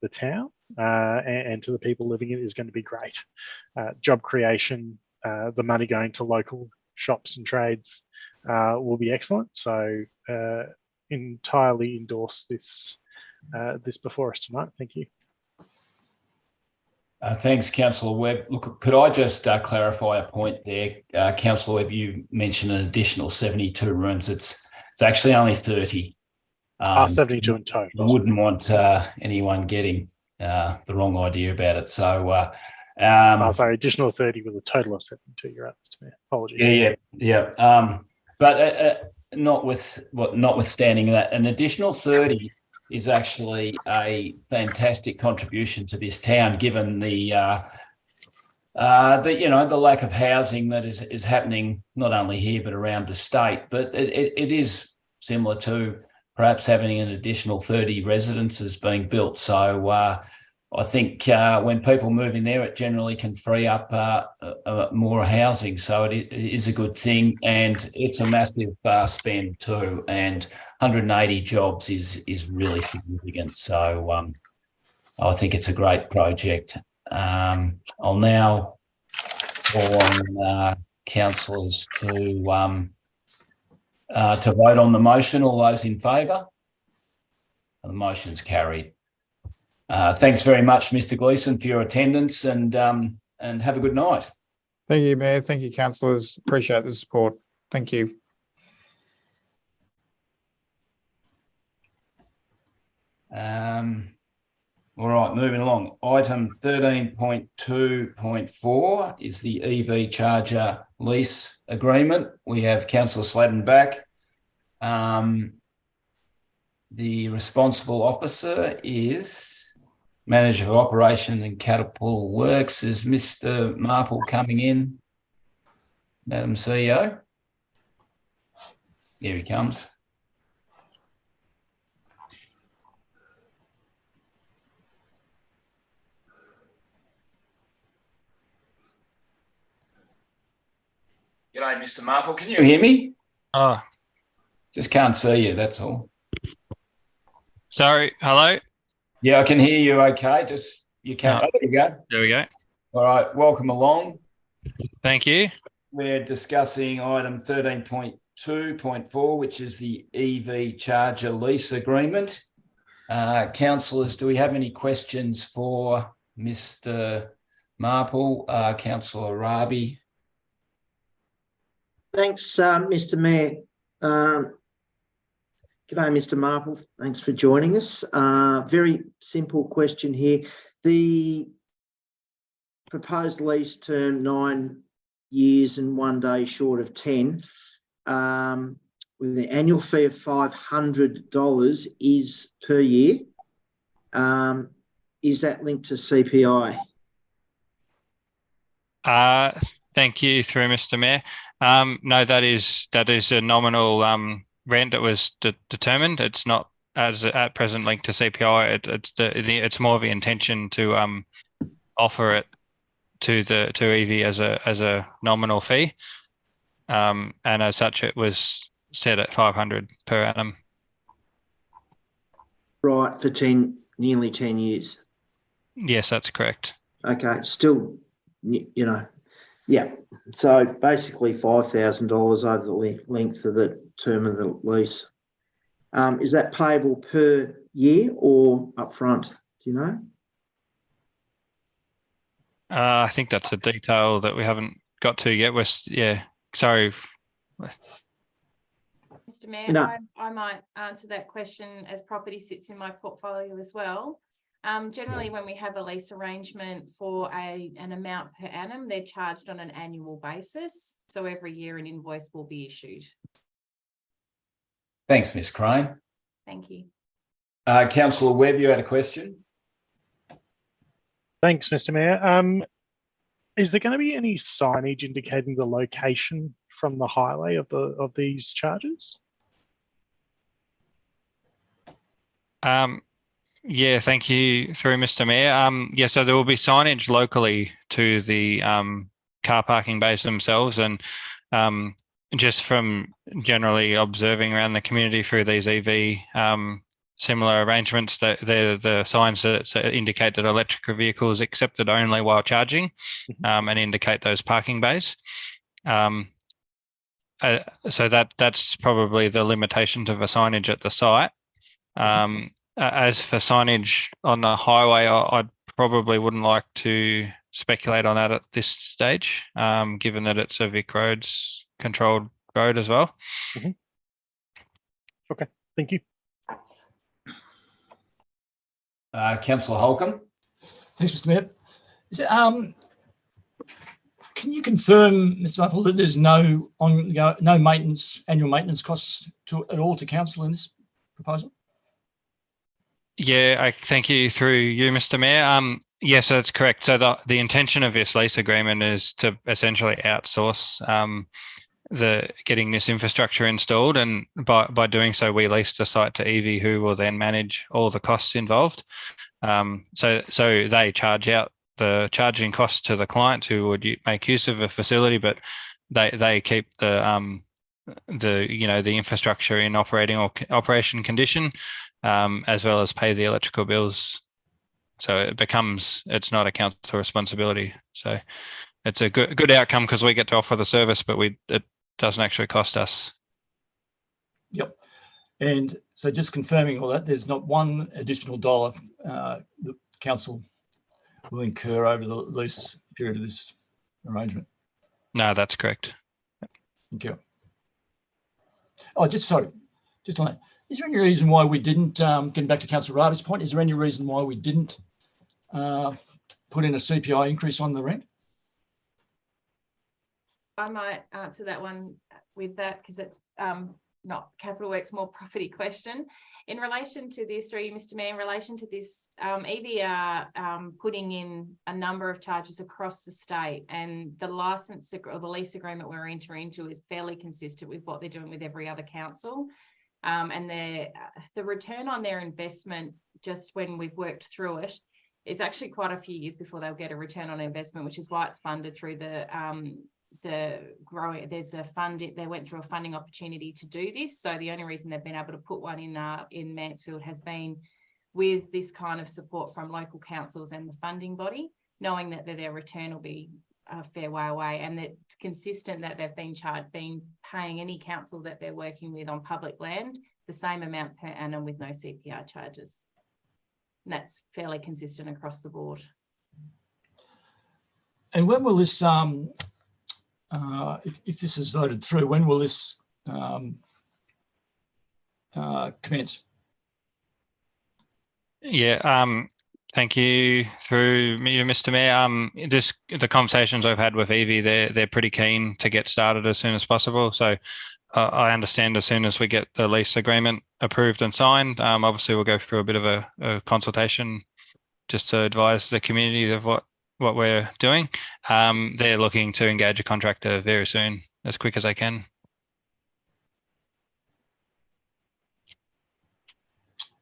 the town and to the people living in it is going to be great. Job creation, the money going to local shops and trades will be excellent. So entirely endorse this before us tonight. Thank you. Thanks, Councillor Webb. Look, could I just clarify a point there? Councillor Webb, you mentioned an additional 72 rooms. It's actually only 30. 72 in total. I wouldn't want anyone getting the wrong idea about it. So, sorry, additional 30 with a total of 72. You're right, Mr. Mayor. Apologies. Yeah. But notwithstanding that, an additional 30 is actually a fantastic contribution to this town, given the lack of housing that is happening not only here but around the state. But it is similar to perhaps having an additional 30 residences being built. So I think when people move in there, it generally can free up more housing. So it is a good thing, and it's a massive spend too. And 180 jobs is really significant. So I think it's a great project. I'll now call on councillors to vote on the motion. All those in favour? The motion's carried. Thanks very much, Mr. Gleeson, for your attendance, and have a good night. Thank you, Mayor. Thank you, councillors. Appreciate the support. Thank you. All right, moving along. Item 13.2.4 is the EV charger lease agreement. We have Councillor Sladden back. The responsible officer is Manager of Operation and Catapult Works. Is Mr. Marple coming in, Madam CEO? Here he comes. G'day, Mr. Marple. Can you hear me? Oh, Just can't see you, that's all. sorry. Hello? Yeah, I can hear you okay. Just, you can't. Oh. Oh, there you go. There we go. All right, welcome along. Thank you. We're discussing item 13.2.4, which is the EV charger lease agreement. Councillors, do we have any questions for Mr. Marple, Councillor Rabi? Thanks, Mr. Mayor. G'day, Mr. Marple. Thanks for joining us. Very simple question here. The proposed lease term 9 years and 1 day short of 10, with the annual fee of $500 is per year. Is that linked to CPI? Thank you through Mr. Mayor. No, that is a nominal rent that was determined. It's not as at present linked to CPI. It's more of the intention to offer it to EV as a nominal fee, and as such, it was set at 500 per annum. Right, for nearly 10 years. Yes, that's correct. Okay, still, you know, yeah. So basically $5,000 over the length of the term of the lease. Is that payable per year or upfront? Do you know? I think that's a detail that we haven't got to yet. Sorry. Mr. Mayor, I might answer that question, as property sits in my portfolio as well. Generally, when we have a lease arrangement for an amount per annum, they're charged on an annual basis. So every year an invoice will be issued. Thanks, Ms. Crane. Thank you. Councillor Webb, you had a question? Thanks, Mr. Mayor. Is there going to be any signage indicating the location from the highway of these charges? Yeah, thank you through Mr. Mayor. Yeah, so there will be signage locally to the car parking bays themselves, and just from generally observing around the community through these EV similar arrangements, that they're the signs that indicate that electric vehicles accepted only while charging, and indicate those parking bays. So that's probably the limitations of a signage at the site. As for signage on the highway, I probably wouldn't like to speculate on that at this stage, given that it's a Vic Roads controlled road as well. Okay, thank you. Councillor Holcomb. Thanks, Mr. Mayor. Can you confirm, Mr. Marple, that there's no maintenance, annual maintenance costs at all to council in this proposal? Yeah, thank you through you, Mr. Mayor. Yes, that's correct. So the intention of this lease agreement is to essentially outsource getting this infrastructure installed, and by doing so, we lease the site to EV, who will then manage all the costs involved. So they charge out the charging costs to the clients who would make use of a facility, but they keep the infrastructure in operation condition, as well as pay the electrical bills. So it's not a council responsibility. So it's a good outcome because we get to offer the service, but it doesn't actually cost us. Yep. And so just confirming all that, there's not one additional dollar the council will incur over the lease period of this arrangement. No, that's correct. Thank you. Oh, just on that. Is there any reason why we didn't, getting back to Councillor Rabi's point, is there any reason why we didn't put in a CPI increase on the rent? I might answer that one with that, because it's not Capital Works, more property question. In relation to this, through you, Mr. Mayor, in relation to this, EV are putting in a number of charges across the state, and the license or the lease agreement we're entering into is fairly consistent with what they're doing with every other council. And the return on their investment, just when we've worked through it, is actually quite a few years before they'll get a return on investment, which is why it's funded through there's a fund. They went through a funding opportunity to do this. So the only reason they've been able to put one in Mansfield has been with this kind of support from local councils and the funding body, knowing that their return will be a fair way away, and that it's consistent that they've been paying any council that they're working with on public land the same amount per annum with no CPR charges. And that's fairly consistent across the board. And when will this, if this is voted through, when will this commence? Yeah, thank you through you, Mr. Mayor. The conversations I've had with Evie, they're pretty keen to get started as soon as possible. So I understand as soon as we get the lease agreement approved and signed, obviously we'll go through a bit of a consultation just to advise the community of what we're doing. They're looking to engage a contractor very soon, as quick as they can.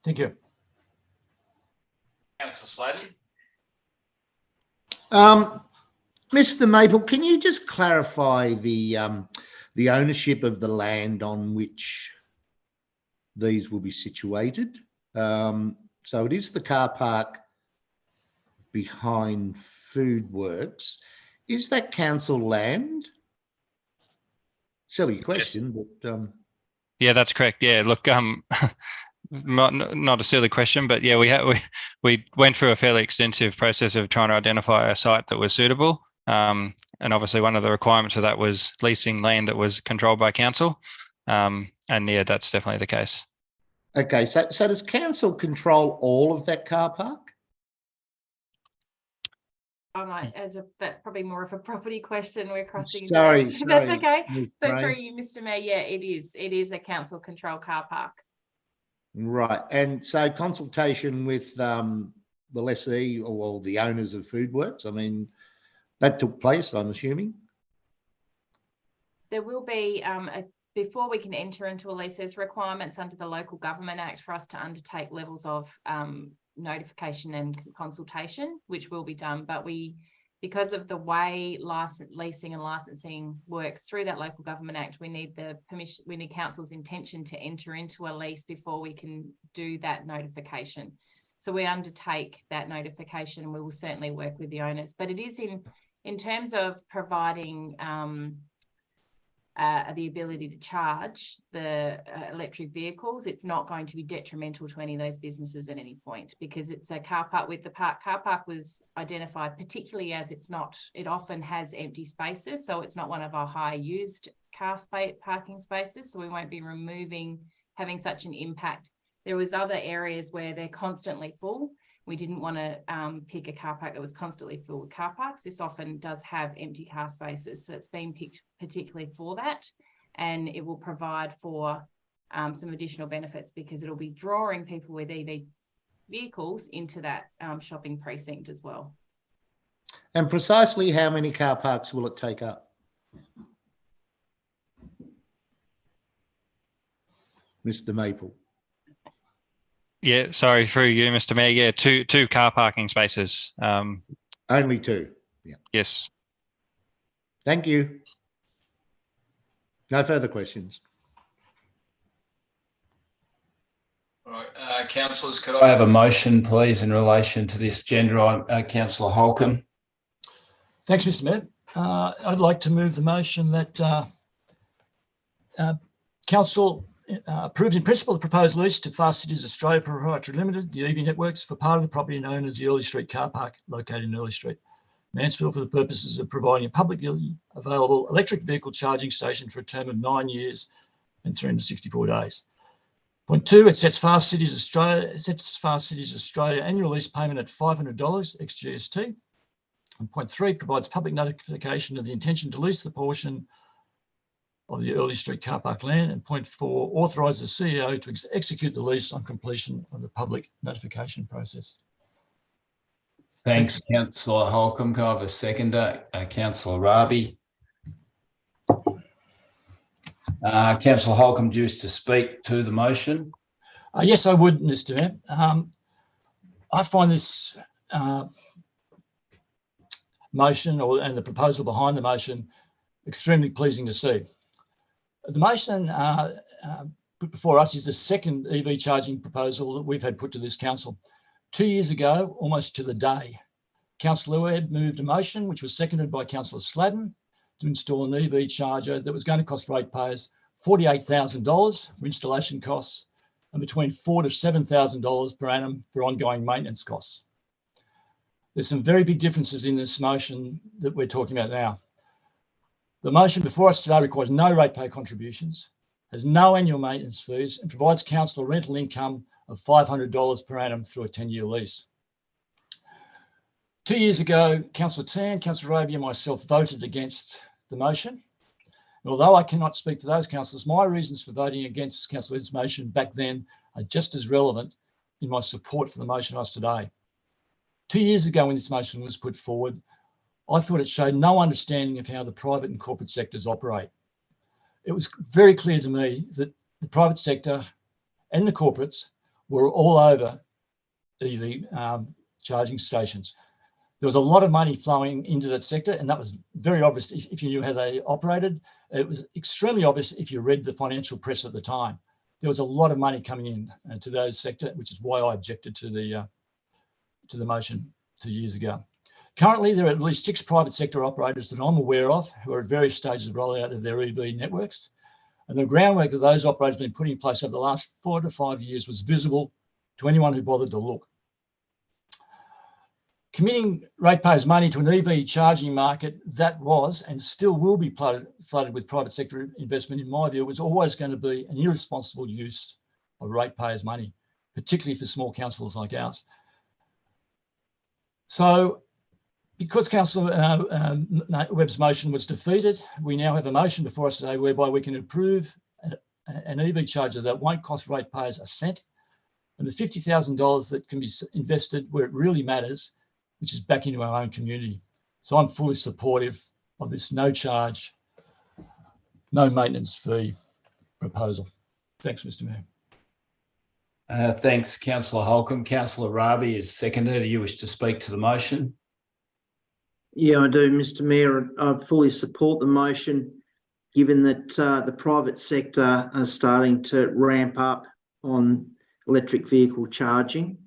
Thank you. Councillor Slater. Mr. Maple, can you just clarify the ownership of the land on which these will be situated? So it is the car park behind Food Works. Is that council land? Silly question, yes. But yeah, that's correct. Yeah, look, not a silly question, but yeah, we went through a fairly extensive process of trying to identify a site that was suitable. And obviously one of the requirements of that was leasing land that was controlled by council. And yeah, that's definitely the case. Okay, so does council control all of that car park? I might, that's probably more of a property question. We're crossing. Sorry. That's okay. So through you, Mr. Mayor, yeah, it is a council controlled car park. Right, and so consultation with the lessee or the owners of Food Works, I mean, that took place, I'm assuming? There will be, before we can enter into a lease, there's requirements under the Local Government Act for us to undertake levels of notification and consultation, which will be done. But because of the way leasing and licensing works through that Local Government Act, we need the permission, we need council's intention to enter into a lease before we can do that notification. So we undertake that notification, and we will certainly work with the owners. But it is in terms of providing the ability to charge the electric vehicles, it's not going to be detrimental to any of those businesses at any point, because it's a car park with the car park was identified particularly as it often has empty spaces, so it's not one of our high used parking spaces, so we won't be having such an impact. There was other areas where they're constantly full. We didn't want to pick a car park that was constantly filled with car parks. This often does have empty car spaces. So it's been picked particularly for that. And it will provide for some additional benefits, because it'll be drawing people with EV vehicles into that shopping precinct as well. And precisely how many car parks will it take up? Mr. Maple. Yeah, sorry, through you, Mr. Mayor. Yeah, two car parking spaces. Only two. Yeah. Yes. Thank you. No further questions. All right, councillors, could I have a motion, please, in relation to this agenda? Councillor Holcomb. Thanks, Mr. Mayor. I'd like to move the motion that council approves in principle the proposed lease to Fast Cities Australia Proprietary Limited, the EV Networks, for part of the property known as the Early Street car park located in Early Street, Mansfield, for the purposes of providing a publicly available electric vehicle charging station for a term of 9 years and 364 days. Point 2, it sets Fast Cities Australia annual lease payment at $500 ex GST. And point 3, provides public notification of the intention to lease the portion of the Early Street car park land. And point 4, authorise the CEO to execute the lease on completion of the public notification process. Thanks, Councillor Holcomb. Can I have a seconder? Councillor Rabi. Councillor Holcomb, do you wish to speak to the motion? Yes, I would, Mr. Mayor. I find this motion and the proposal behind the motion extremely pleasing to see. The motion put before us is the second EV charging proposal that we've had put to this council. 2 years ago, almost to the day, Councillor Webb moved a motion, which was seconded by Councillor Sladden, to install an EV charger that was going to cost ratepayers $48,000 for installation costs and between $4,000 to $7,000 per annum for ongoing maintenance costs. There's some very big differences in this motion that we're talking about now. The motion before us today requires no ratepayer contributions, has no annual maintenance fees, and provides council a rental income of $500 per annum through a 10-year lease. 2 years ago, Councillor Tan, Councillor Raby and myself voted against the motion. And although I cannot speak for those councillors, my reasons for voting against Councillor Webb's motion back then are just as relevant in my support for the motion as today. 2 years ago, when this motion was put forward, I thought it showed no understanding of how the private and corporate sectors operate. It was very clear to me that the private sector and the corporates were all over EV charging stations. There was a lot of money flowing into that sector, and that was very obvious if you knew how they operated. It was extremely obvious if you read the financial press at the time. There was a lot of money coming in to those sector, which is why I objected to the motion 2 years ago. Currently, there are at least 6 private sector operators that I'm aware of who are at various stages of rollout of their EV networks. And the groundwork that those operators have been putting in place over the last 4 to 5 years was visible to anyone who bothered to look. Committing ratepayers' money to an EV charging market that was and still will be flooded with private sector investment, in my view, was always going to be an irresponsible use of ratepayers' money, particularly for small councils like ours. So, because Councillor Webb's motion was defeated, we now have a motion before us today whereby we can approve an EV charger that won't cost ratepayers a cent, and the $50,000 that can be invested where it really matters, which is back into our own community. So I'm fully supportive of this no charge, no maintenance fee proposal. Thanks, Mr. Mayor. Thanks, Councillor Holcomb. Councillor Rabi is seconded. Do you wish to speak to the motion? Yeah, I do, Mr. Mayor. I fully support the motion, given that the private sector are starting to ramp up on electric vehicle charging.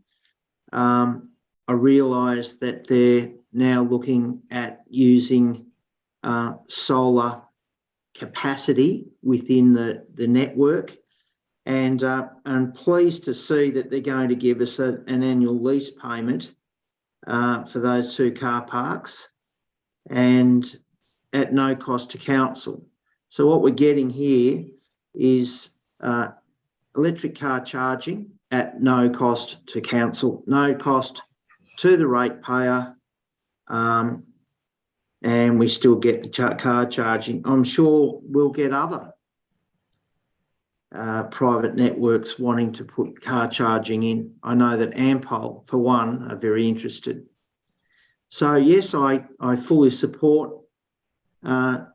I realise that they're now looking at using solar capacity within the network, and I'm pleased to see that they're going to give us an annual lease payment for those 2 car parks and at no cost to council. So what we're getting here is electric car charging at no cost to council, no cost to the ratepayer, and we still get the car charging. I'm sure we'll get other private networks wanting to put car charging in. I know that Ampol, for one, are very interested. So yes, I fully support the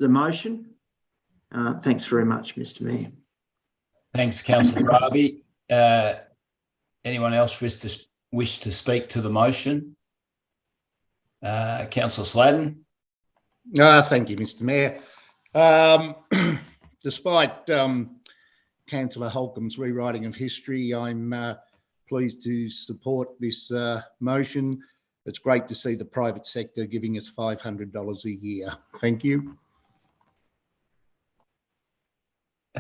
motion. Thanks very much, Mr. Mayor. Thanks, Councillor Rabi. Anyone else wish to speak to the motion? Councillor Sladden. Thank you, Mr. Mayor. Despite Councillor Holcomb's rewriting of history, I'm pleased to support this motion. It's great to see the private sector giving us $500 a year. Thank you.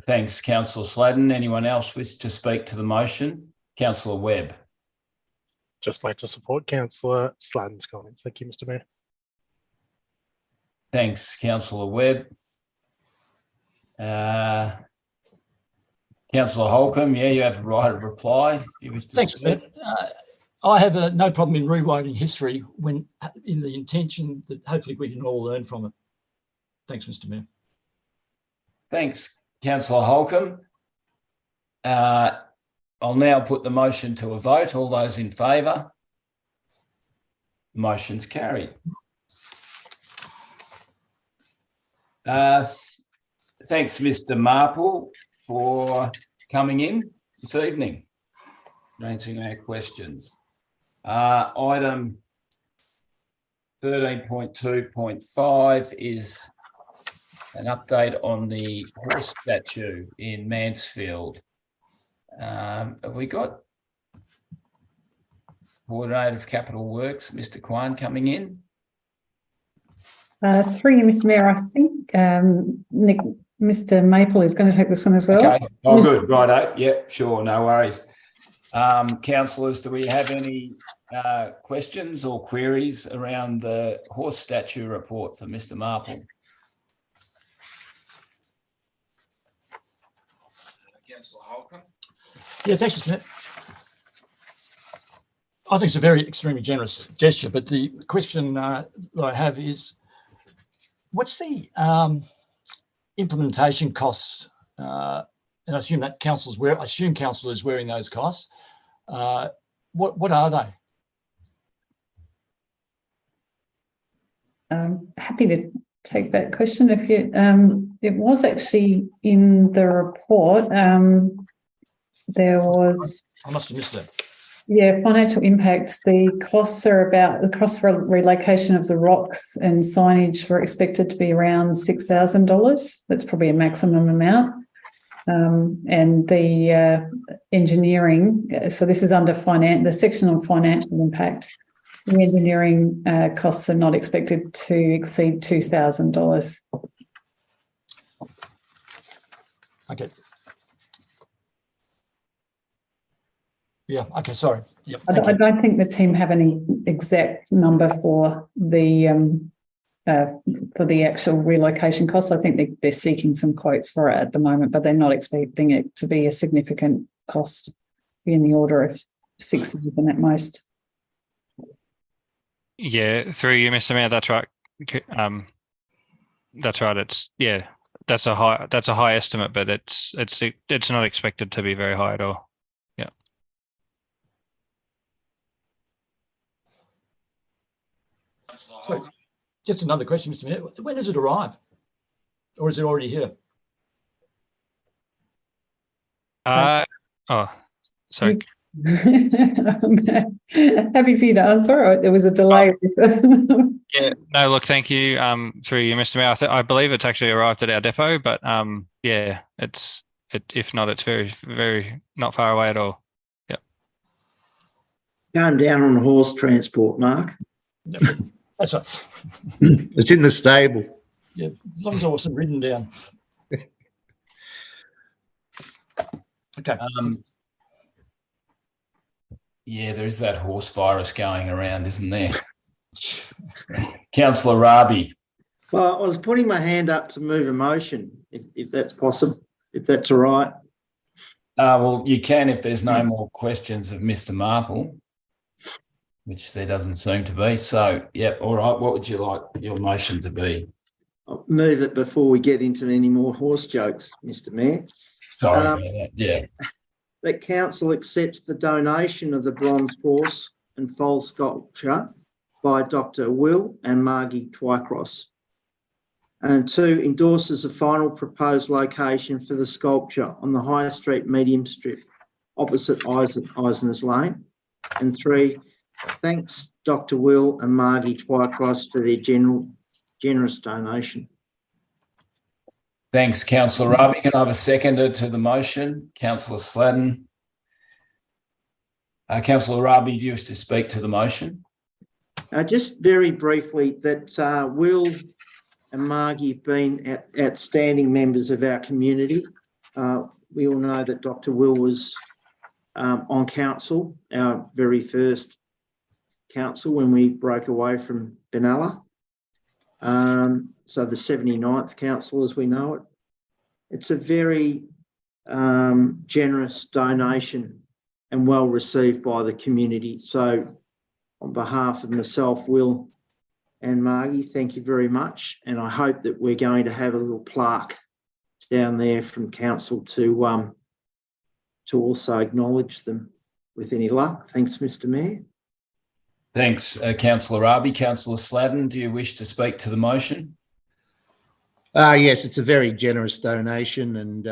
Thanks, Councillor Sladden. Anyone else wish to speak to the motion? Councillor Webb. Just like to support Councillor Sladden's comments. Thank you, Mr. Mayor. Thanks, Councillor Webb. Councillor Holcomb, yeah, you have a right of reply. Thanks, Matt. I have no problem in rewriting history when in the intention that hopefully we can all learn from it. Thanks, Mr. Mayor. Thanks, Councillor Holcomb. I'll now put the motion to a vote. All those in favour? Motion's carried. Thanks, Mr. Marple, for coming in this evening, answering our questions. Item 13.2.5 is an update on the horse statue in Mansfield. Have we got Coordinator of Capital Works, Mr. Kwan, coming in? Through you, Mr. Mayor, I think Mr. Maple is going to take this one as well. Okay. Oh, good. Righto. Yep, sure. No worries. Councillors, do we have any questions or queries around the horse statue report for Mr. Marple? Councillor Holcomb. Yeah, thanks, Mr. Mayor. I think it's a very extremely generous gesture, but the question that I have is, what's the implementation costs? And I assume that council is wearing those costs. What are they? Happy to take that question. If you, it was actually in the report. There was. I must have missed that. Yeah, financial impacts. The costs are about the cost for relocation of the rocks and signage were expected to be around $6,000. That's probably a maximum amount. And the engineering. So this is under the section on financial impact. The engineering costs are not expected to exceed $2,000. Okay. Yeah. Okay. Sorry. Yep, I don't think the team have any exact number for the actual relocation costs. I think they're seeking some quotes for it at the moment, but they're not expecting it to be a significant cost, in the order of $6,000 at most. Yeah, through you, Mr. Mayor. That's right. That's right. That's a high estimate, but it's not expected to be very high at all. So, just another question, Mr. Mayor. When does it arrive? Or is it already here? Sorry. Happy for you to answer. There was a delay. Yeah, no, look, thank you. Through you, Mr. Mayor. I believe it's actually arrived at our depot, but yeah, if not, it's very, very not far away at all. Yeah. Going down on horse transport, Mark. That's right. It's in the stable. Yeah, as long as I wasn't ridden down. Okay. Yeah, there is that horse virus going around, isn't there? Councillor Rabi. Well, I was putting my hand up to move a motion, if that's possible, if that's all right. Well, you can if there's no more questions of Mr. Marple, which there doesn't seem to be. So, yeah, all right. What would you like your motion to be? I'll move it before we get into any more horse jokes, Mr. Mayor. Sorry about that. Yeah. That council accepts the donation of the bronze horse and foal sculpture by Dr. Will and Margie Twycross. And 2, endorses the final proposed location for the sculpture on the High Street medium strip opposite Eisner's Lane. And 3, thanks Dr. Will and Margie Twycross for their generous donation. Thanks, Councillor Rabi. Can I have a seconder to the motion? Councillor Sladden. Councillor Rabi, do you wish to speak to the motion? Just very briefly, that Will and Margie have been outstanding members of our community. We all know that Dr. Will was on council, our very first council when we broke away from Benalla. So the 79th council as we know it. It's a very generous donation and well received by the community. So on behalf of myself, Will and Margie, thank you very much. And I hope that we're going to have a little plaque down there from council to also acknowledge them with any luck. Thanks, Mr. Mayor. Thanks, Councillor Raby. Councillor Sladden, do you wish to speak to the motion? Yes, it's a very generous donation, and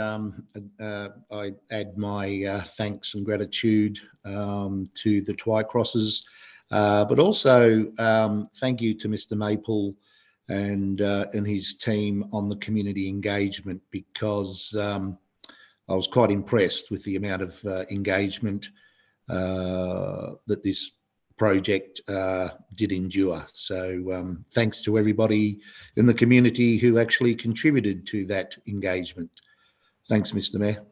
I add my thanks and gratitude to the Twycrosses, but also thank you to Mr. Maple and his team on the community engagement, because I was quite impressed with the amount of engagement that this project did endure. So thanks to everybody in the community who actually contributed to that engagement. Thanks, Mr. Mayor.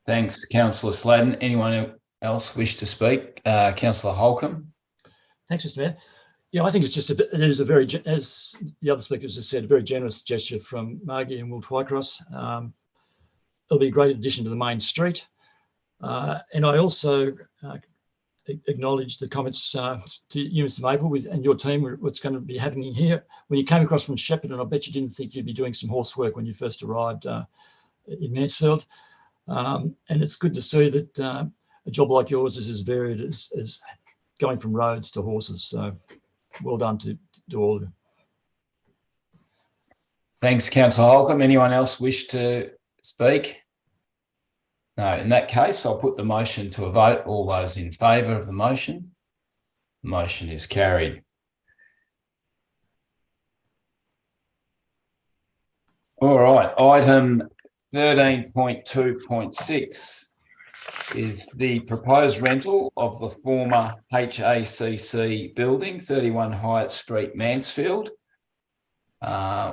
Thanks, Councillor Sladden. Anyone else wish to speak? Councillor Holcomb. Thanks, Mr. Mayor. Yeah, I think it's just it is a very, as the other speakers have said, a very generous gesture from Margie and Will Twycross. It'll be a great addition to the main street. And I also acknowledge the comments to you, Mr. Maple, and your team, what's going to be happening here. When you came across from Shepparton, I bet you didn't think you'd be doing some horse work when you first arrived in Mansfield. And it's good to see that a job like yours is as varied as going from roads to horses. So well done to all of you. Thanks, Councillor Holcomb. Anyone else wish to speak? No, in that case, I'll put the motion to a vote. All those in favour of the motion? The motion is carried. All right, item 13.2.6 is the proposed rental of the former HACC building, 31 Hyatt Street, Mansfield.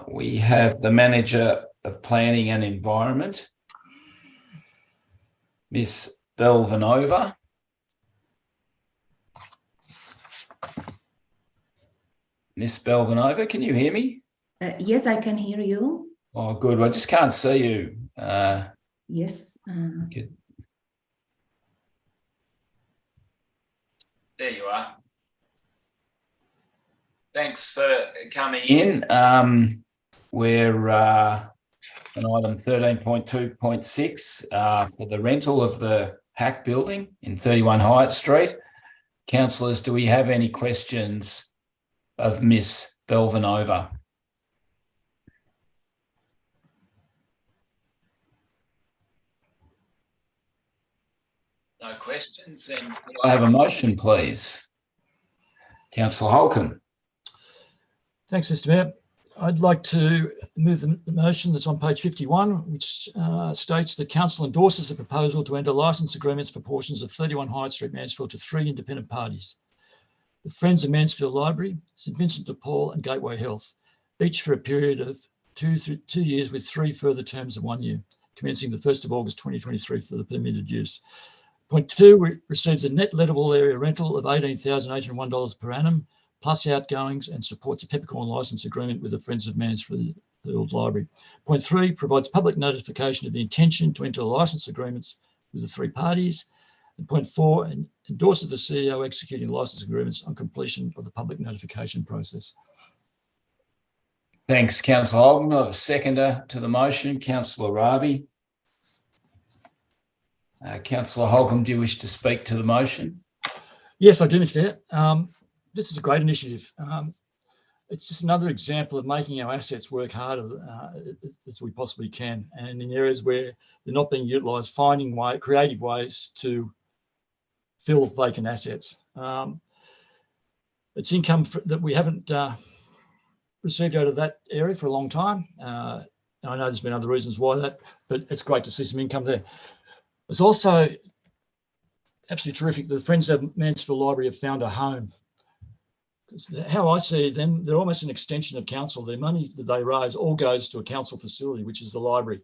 We have the Manager of Planning and Environment, Miss Belvanova. Miss Belvanova, can you hear me? Yes, I can hear you. Oh, good. I just can't see you. Yes. Good. There you are. Thanks for coming in. We're on item 13.2.6 for the rental of the HAC building in 31 Hyatt Street. Councillors, do we have any questions of Miss Belvanova? No questions. Then could I have a motion, please? Councillor Holcomb. Thanks, Mr. Mayor. I'd like to move the motion that's on page 51, which states that Council endorses the proposal to enter licence agreements for portions of 31 Hyatt Street, Mansfield to 3 independent parties: the Friends of Mansfield Library, St Vincent de Paul and Gateway Health, each for a period of 2 years with 3 further terms of 1 year, commencing the 1st of August 2023 for the permitted use. Point 2 receives a net lettable area rental of $18,801 per annum, plus outgoings, and supports a peppercorn licence agreement with the Friends of Mansfield Library. Point 3 provides public notification of the intention to enter licence agreements with the 3 parties. And point 4 endorses the CEO executing licence agreements on completion of the public notification process. Thanks, Councillor Holcomb. I have a seconder to the motion, Councillor Raby. Councillor Holcomb, do you wish to speak to the motion? Yes, I do, Mr. Chair. This is a great initiative. It's just another example of making our assets work harder as we possibly can, and in areas where they're not being utilised, finding creative ways to fill vacant assets. It's income that we haven't received out of that area for a long time. I know there's been other reasons why that, but it's great to see some income there. It's also absolutely terrific that the Friends of Mansfield Library have found a home. How I see them, they're almost an extension of council. Their money that they raise all goes to a council facility, which is the library.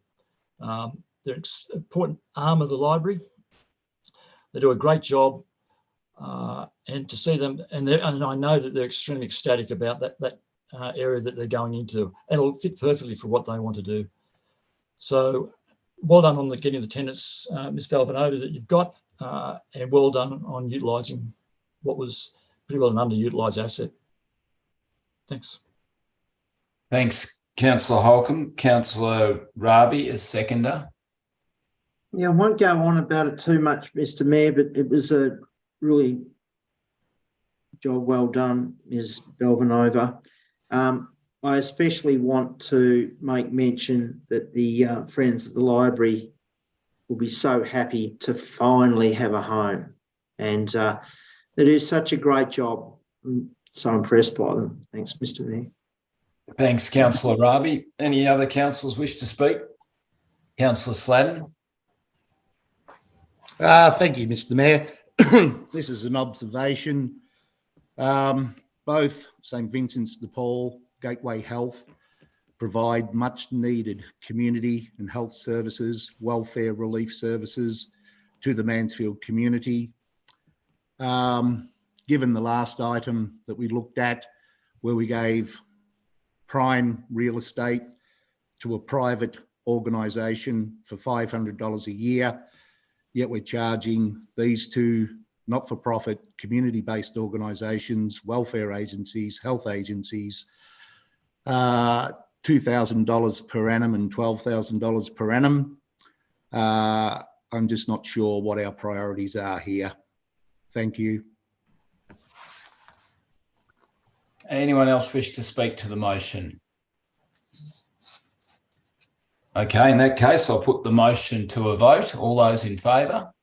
They're an important arm of the library. They do a great job, and to see them, and I know that they're extremely ecstatic about that area that they're going into, and it'll fit perfectly for what they want to do. So well done on getting the tenants, Ms. Valvanova, that you've got, and well done on utilising what was pretty well an underutilised asset. Thanks. Thanks, Councillor Holcomb. Councillor Rabi as seconder. Yeah, I won't go on about it too much, Mr. Mayor, but it was a really job well done, Ms. Belvanova. I especially want to make mention that the Friends of the Library will be so happy to finally have a home, and they do such a great job. I'm so impressed by them. Thanks, Mr. Mayor. Thanks, Councillor Rabi. Any other councillors wish to speak? Councillor Sladden. Thank you, Mr. Mayor. This is an observation. Both St Vincent's de Paul, Gateway Health provide much needed community and health services, welfare relief services to the Mansfield community. Given the last item that we looked at, where we gave prime real estate to a private organisation for $500 a year, yet we're charging these two not-for-profit community-based organisations, welfare agencies, health agencies, $2,000 per annum and $12,000 per annum. I'm just not sure what our priorities are here. Thank you. Anyone else wish to speak to the motion? Okay, in that case, I'll put the motion to a vote. All those in favour?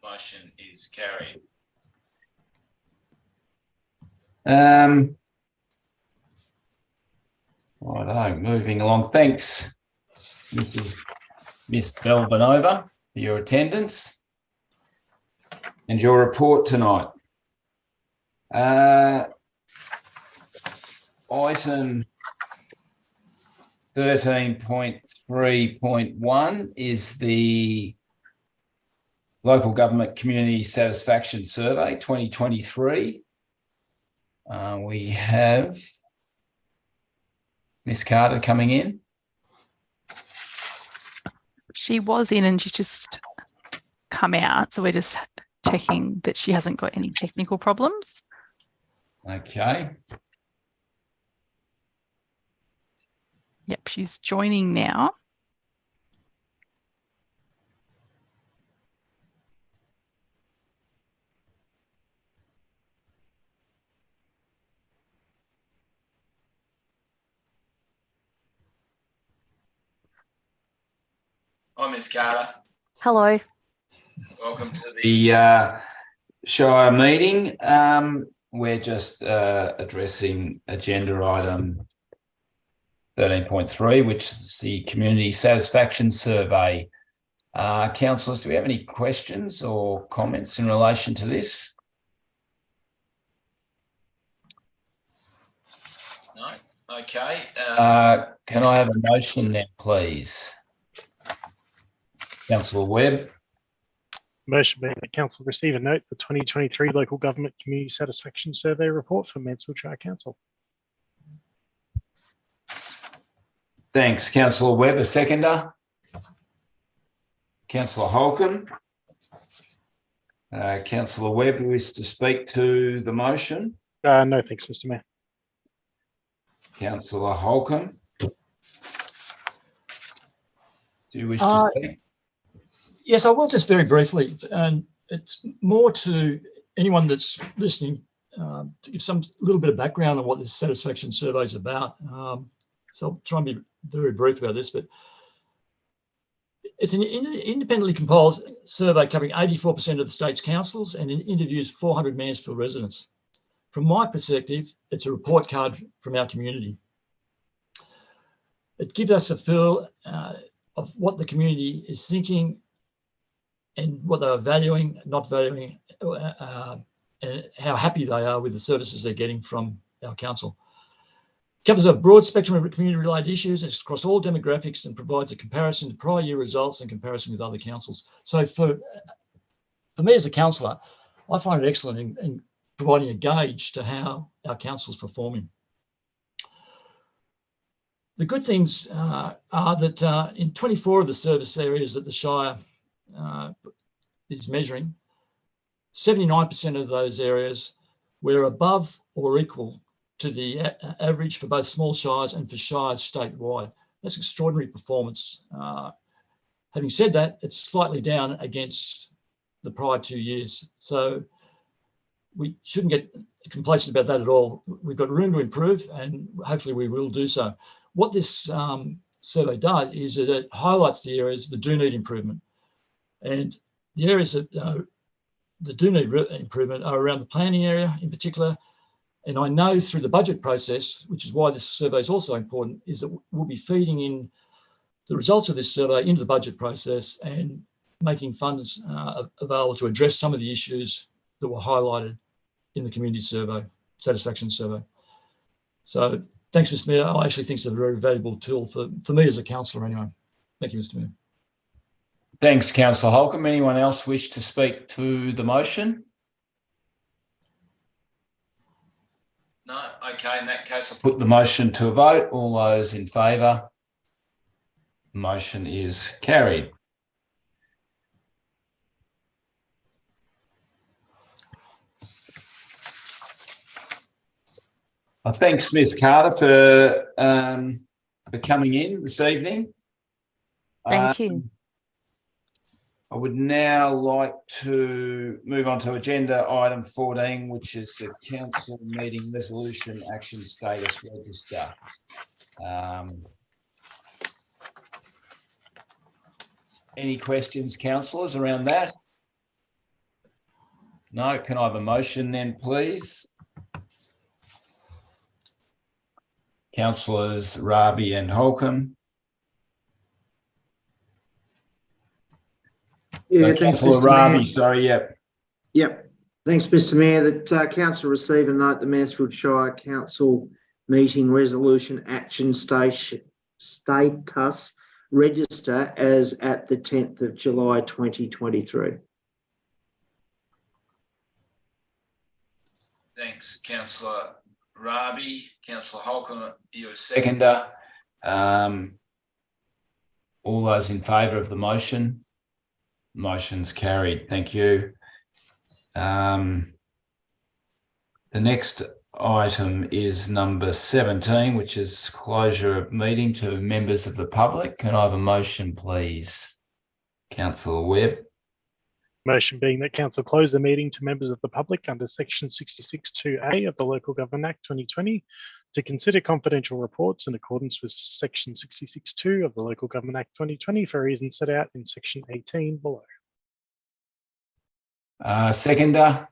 Motion is carried. Righto, moving along. Thanks, Miss Belvanova, for your attendance and your report tonight. Item 13.3.1 is the Local Government Community Satisfaction Survey 2023. We have Miss Carter coming in. She was in and she's just come out. So we're just checking that she hasn't got any technical problems. Okay. Yep, she's joining now. Hi, Miss Carter. Hello. Welcome to the Shire meeting. We're just addressing agenda item 13.3, which is the Community Satisfaction Survey. Councillors, do we have any questions or comments in relation to this? No? Okay. Can I have a motion then, please? Councillor Webb. Motion being that council receive a note the 2023 Local Government Community Satisfaction Survey report for Mansfield Shire Council. Thanks, Councillor Webb. A seconder. Councillor Holcomb. Councillor Webb, you wish to speak to the motion? No, thanks, Mr. Mayor. Councillor Holcomb. Do you wish to speak? Yes, I will, just very briefly, and it's more to anyone that's listening to give some little bit of background on what this satisfaction survey is about. So I'll try and be very brief about this, but it's an independently compiled survey covering 84% of the state's councils and it interviews 400 Mansfield residents. From my perspective, it's a report card from our community. It gives us a feel of what the community is thinking and what they are valuing, not valuing, and how happy they are with the services they're getting from our council. It covers a broad spectrum of community-related issues. It's across all demographics and provides a comparison to prior year results and comparison with other councils. So for me as a councillor, I find it excellent in providing a gauge to how our council is performing. The good things are that in 24 of the service areas that the Shire is measuring, 79% of those areas were above or equal to the average for both small shires and for shires statewide. That's extraordinary performance. Having said that, it's slightly down against the prior 2 years. So we shouldn't get complacent about that at all. We've got room to improve, and hopefully we will do so. What this survey does is that it highlights the areas that do need improvement. And the areas that do need improvement are around the planning area in particular. And I know through the budget process, which is why this survey is also important, is that we'll be feeding in the results of this survey into the budget process and making funds available to address some of the issues that were highlighted in the community survey, satisfaction survey. So thanks, Mr. Mayor. I actually think it's a very valuable tool for me as a councillor anyway. Thank you, Mr. Mayor. Thanks, Councillor Holcomb. Anyone else wish to speak to the motion? No? Okay, in that case, I'll put the motion to a vote. All those in favour? Motion is carried. I thank Smith Carter for coming in this evening. Thank you. I would now like to move on to agenda item 14, which is the council meeting resolution action status register. Any questions, councillors, around that? No? Can I have a motion then, please? Councillors Rabi and Holcomb. Yeah, thanks, Councillor Mr. Rabi, Mayor. sorry, yep. Yep. Thanks, Mr. Mayor. That council receive and note the Mansfield Shire Council meeting resolution action status register as at the 10th of July 2023. Thanks, Councillor Rabi. Councillor Holcomb, you're a seconder. All those in favour of the motion? Motion's carried. Thank you. The next item is number 17, which is closure of meeting to members of the public. Can I have a motion, please? Councillor Webb. Motion being that council close the meeting to members of the public under section 66(2)(a) of the Local Government Act 2020 to consider confidential reports in accordance with section 66(2) of the Local Government Act 2020 for reasons set out in section 18 below. Seconder,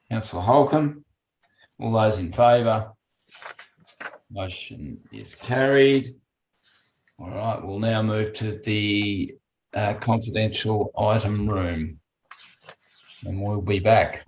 Councillor Holcomb. All those in favour? Motion is carried. All right, we'll now move to the confidential item room, and we'll be back.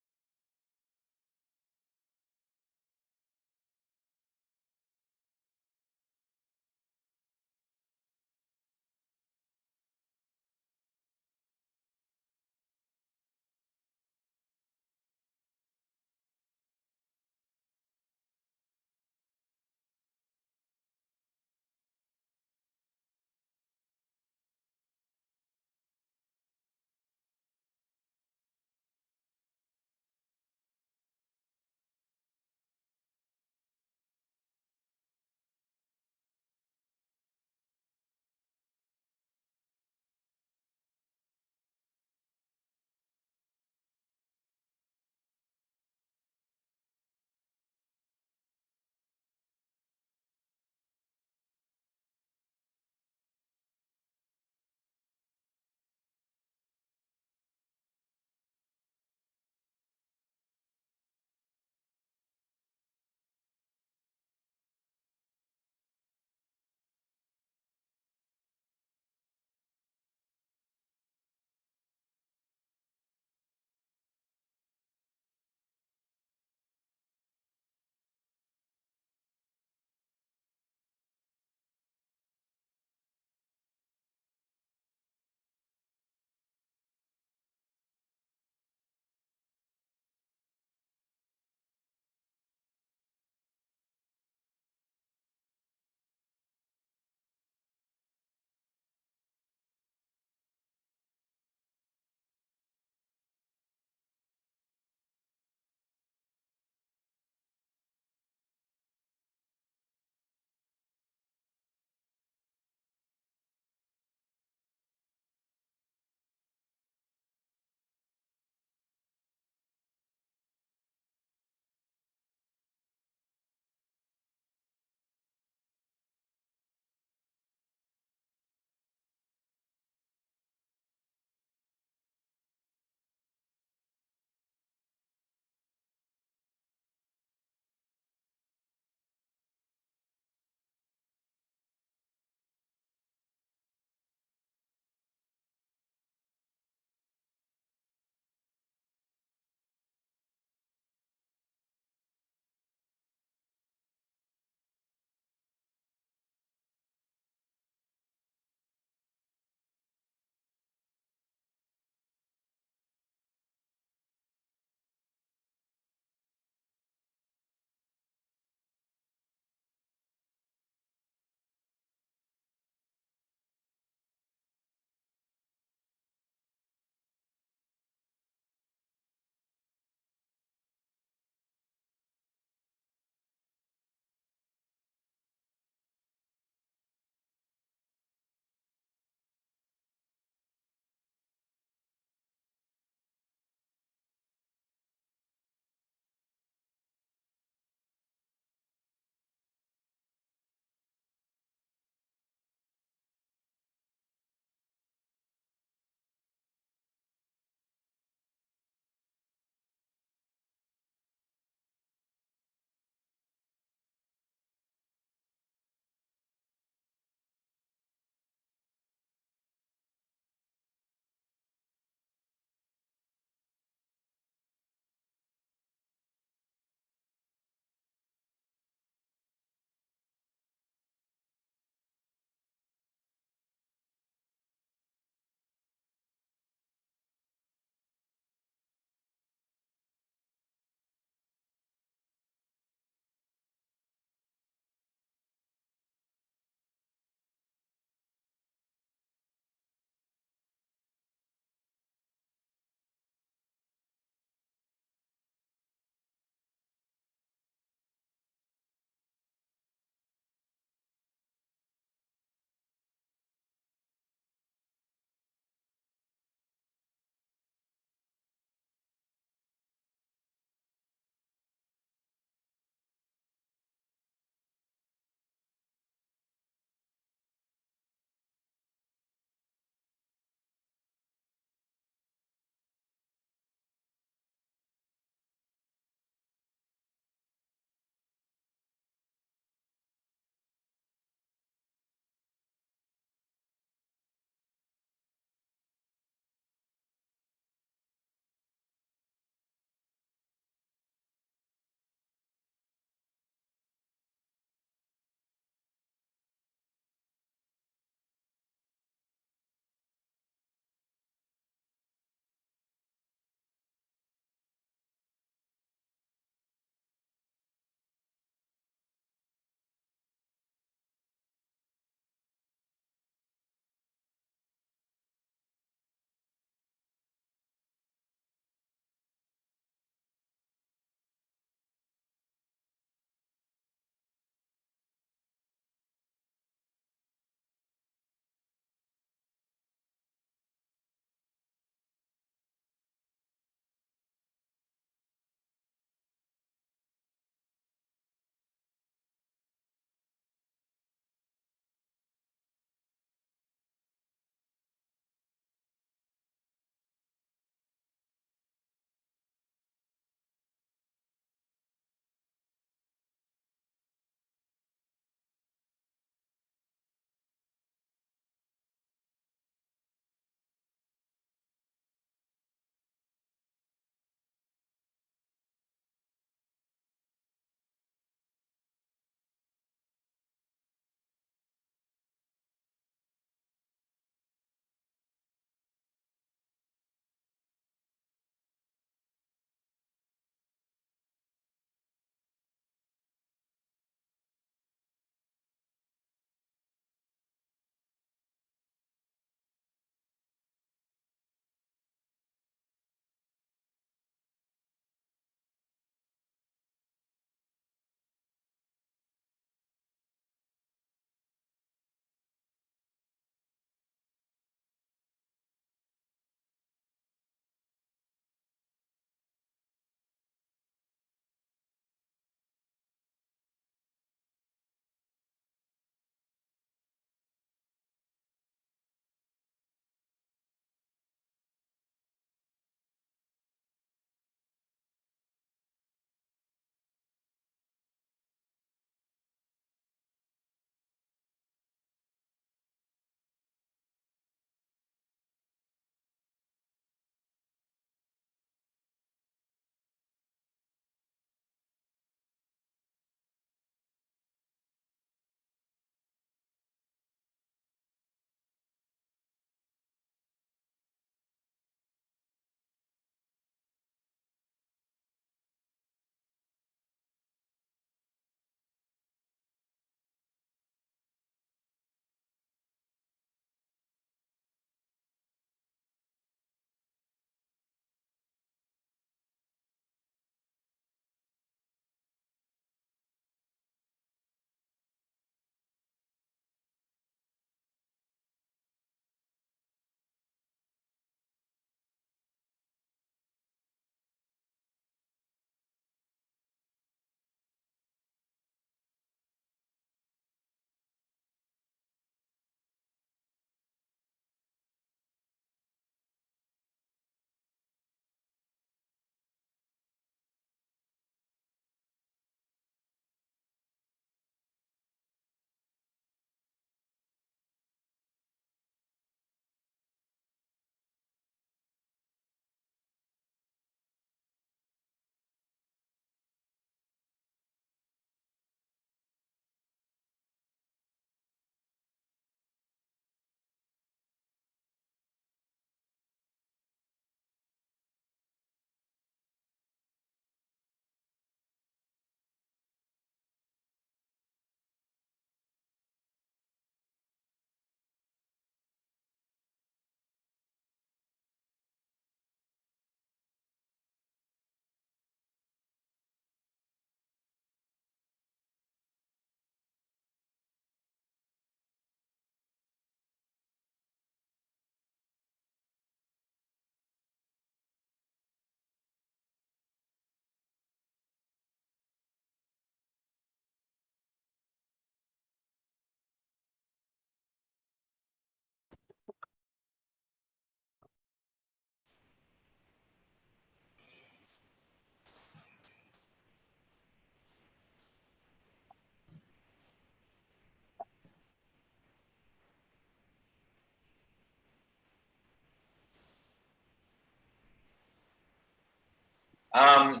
To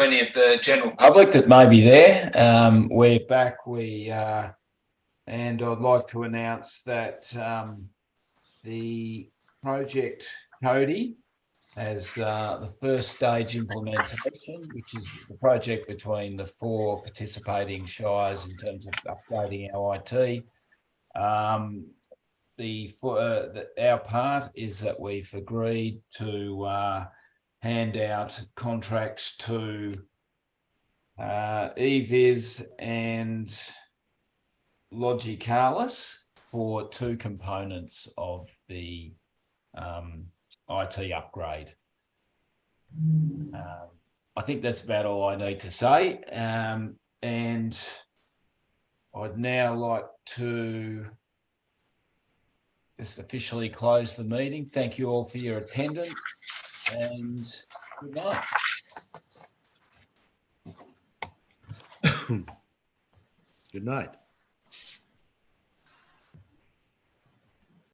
any of the general public that may be there, we're back. And I'd like to announce that the project Cody as the first stage implementation, which is the project between the 4 participating shires in terms of upgrading our IT. Our part is that we've agreed to hand out contracts to eVis and Logicalis for 2 components of the IT upgrade. I think that's about all I need to say. And I'd now like to just officially close the meeting. Thank you all for your attendance and good night. Good night.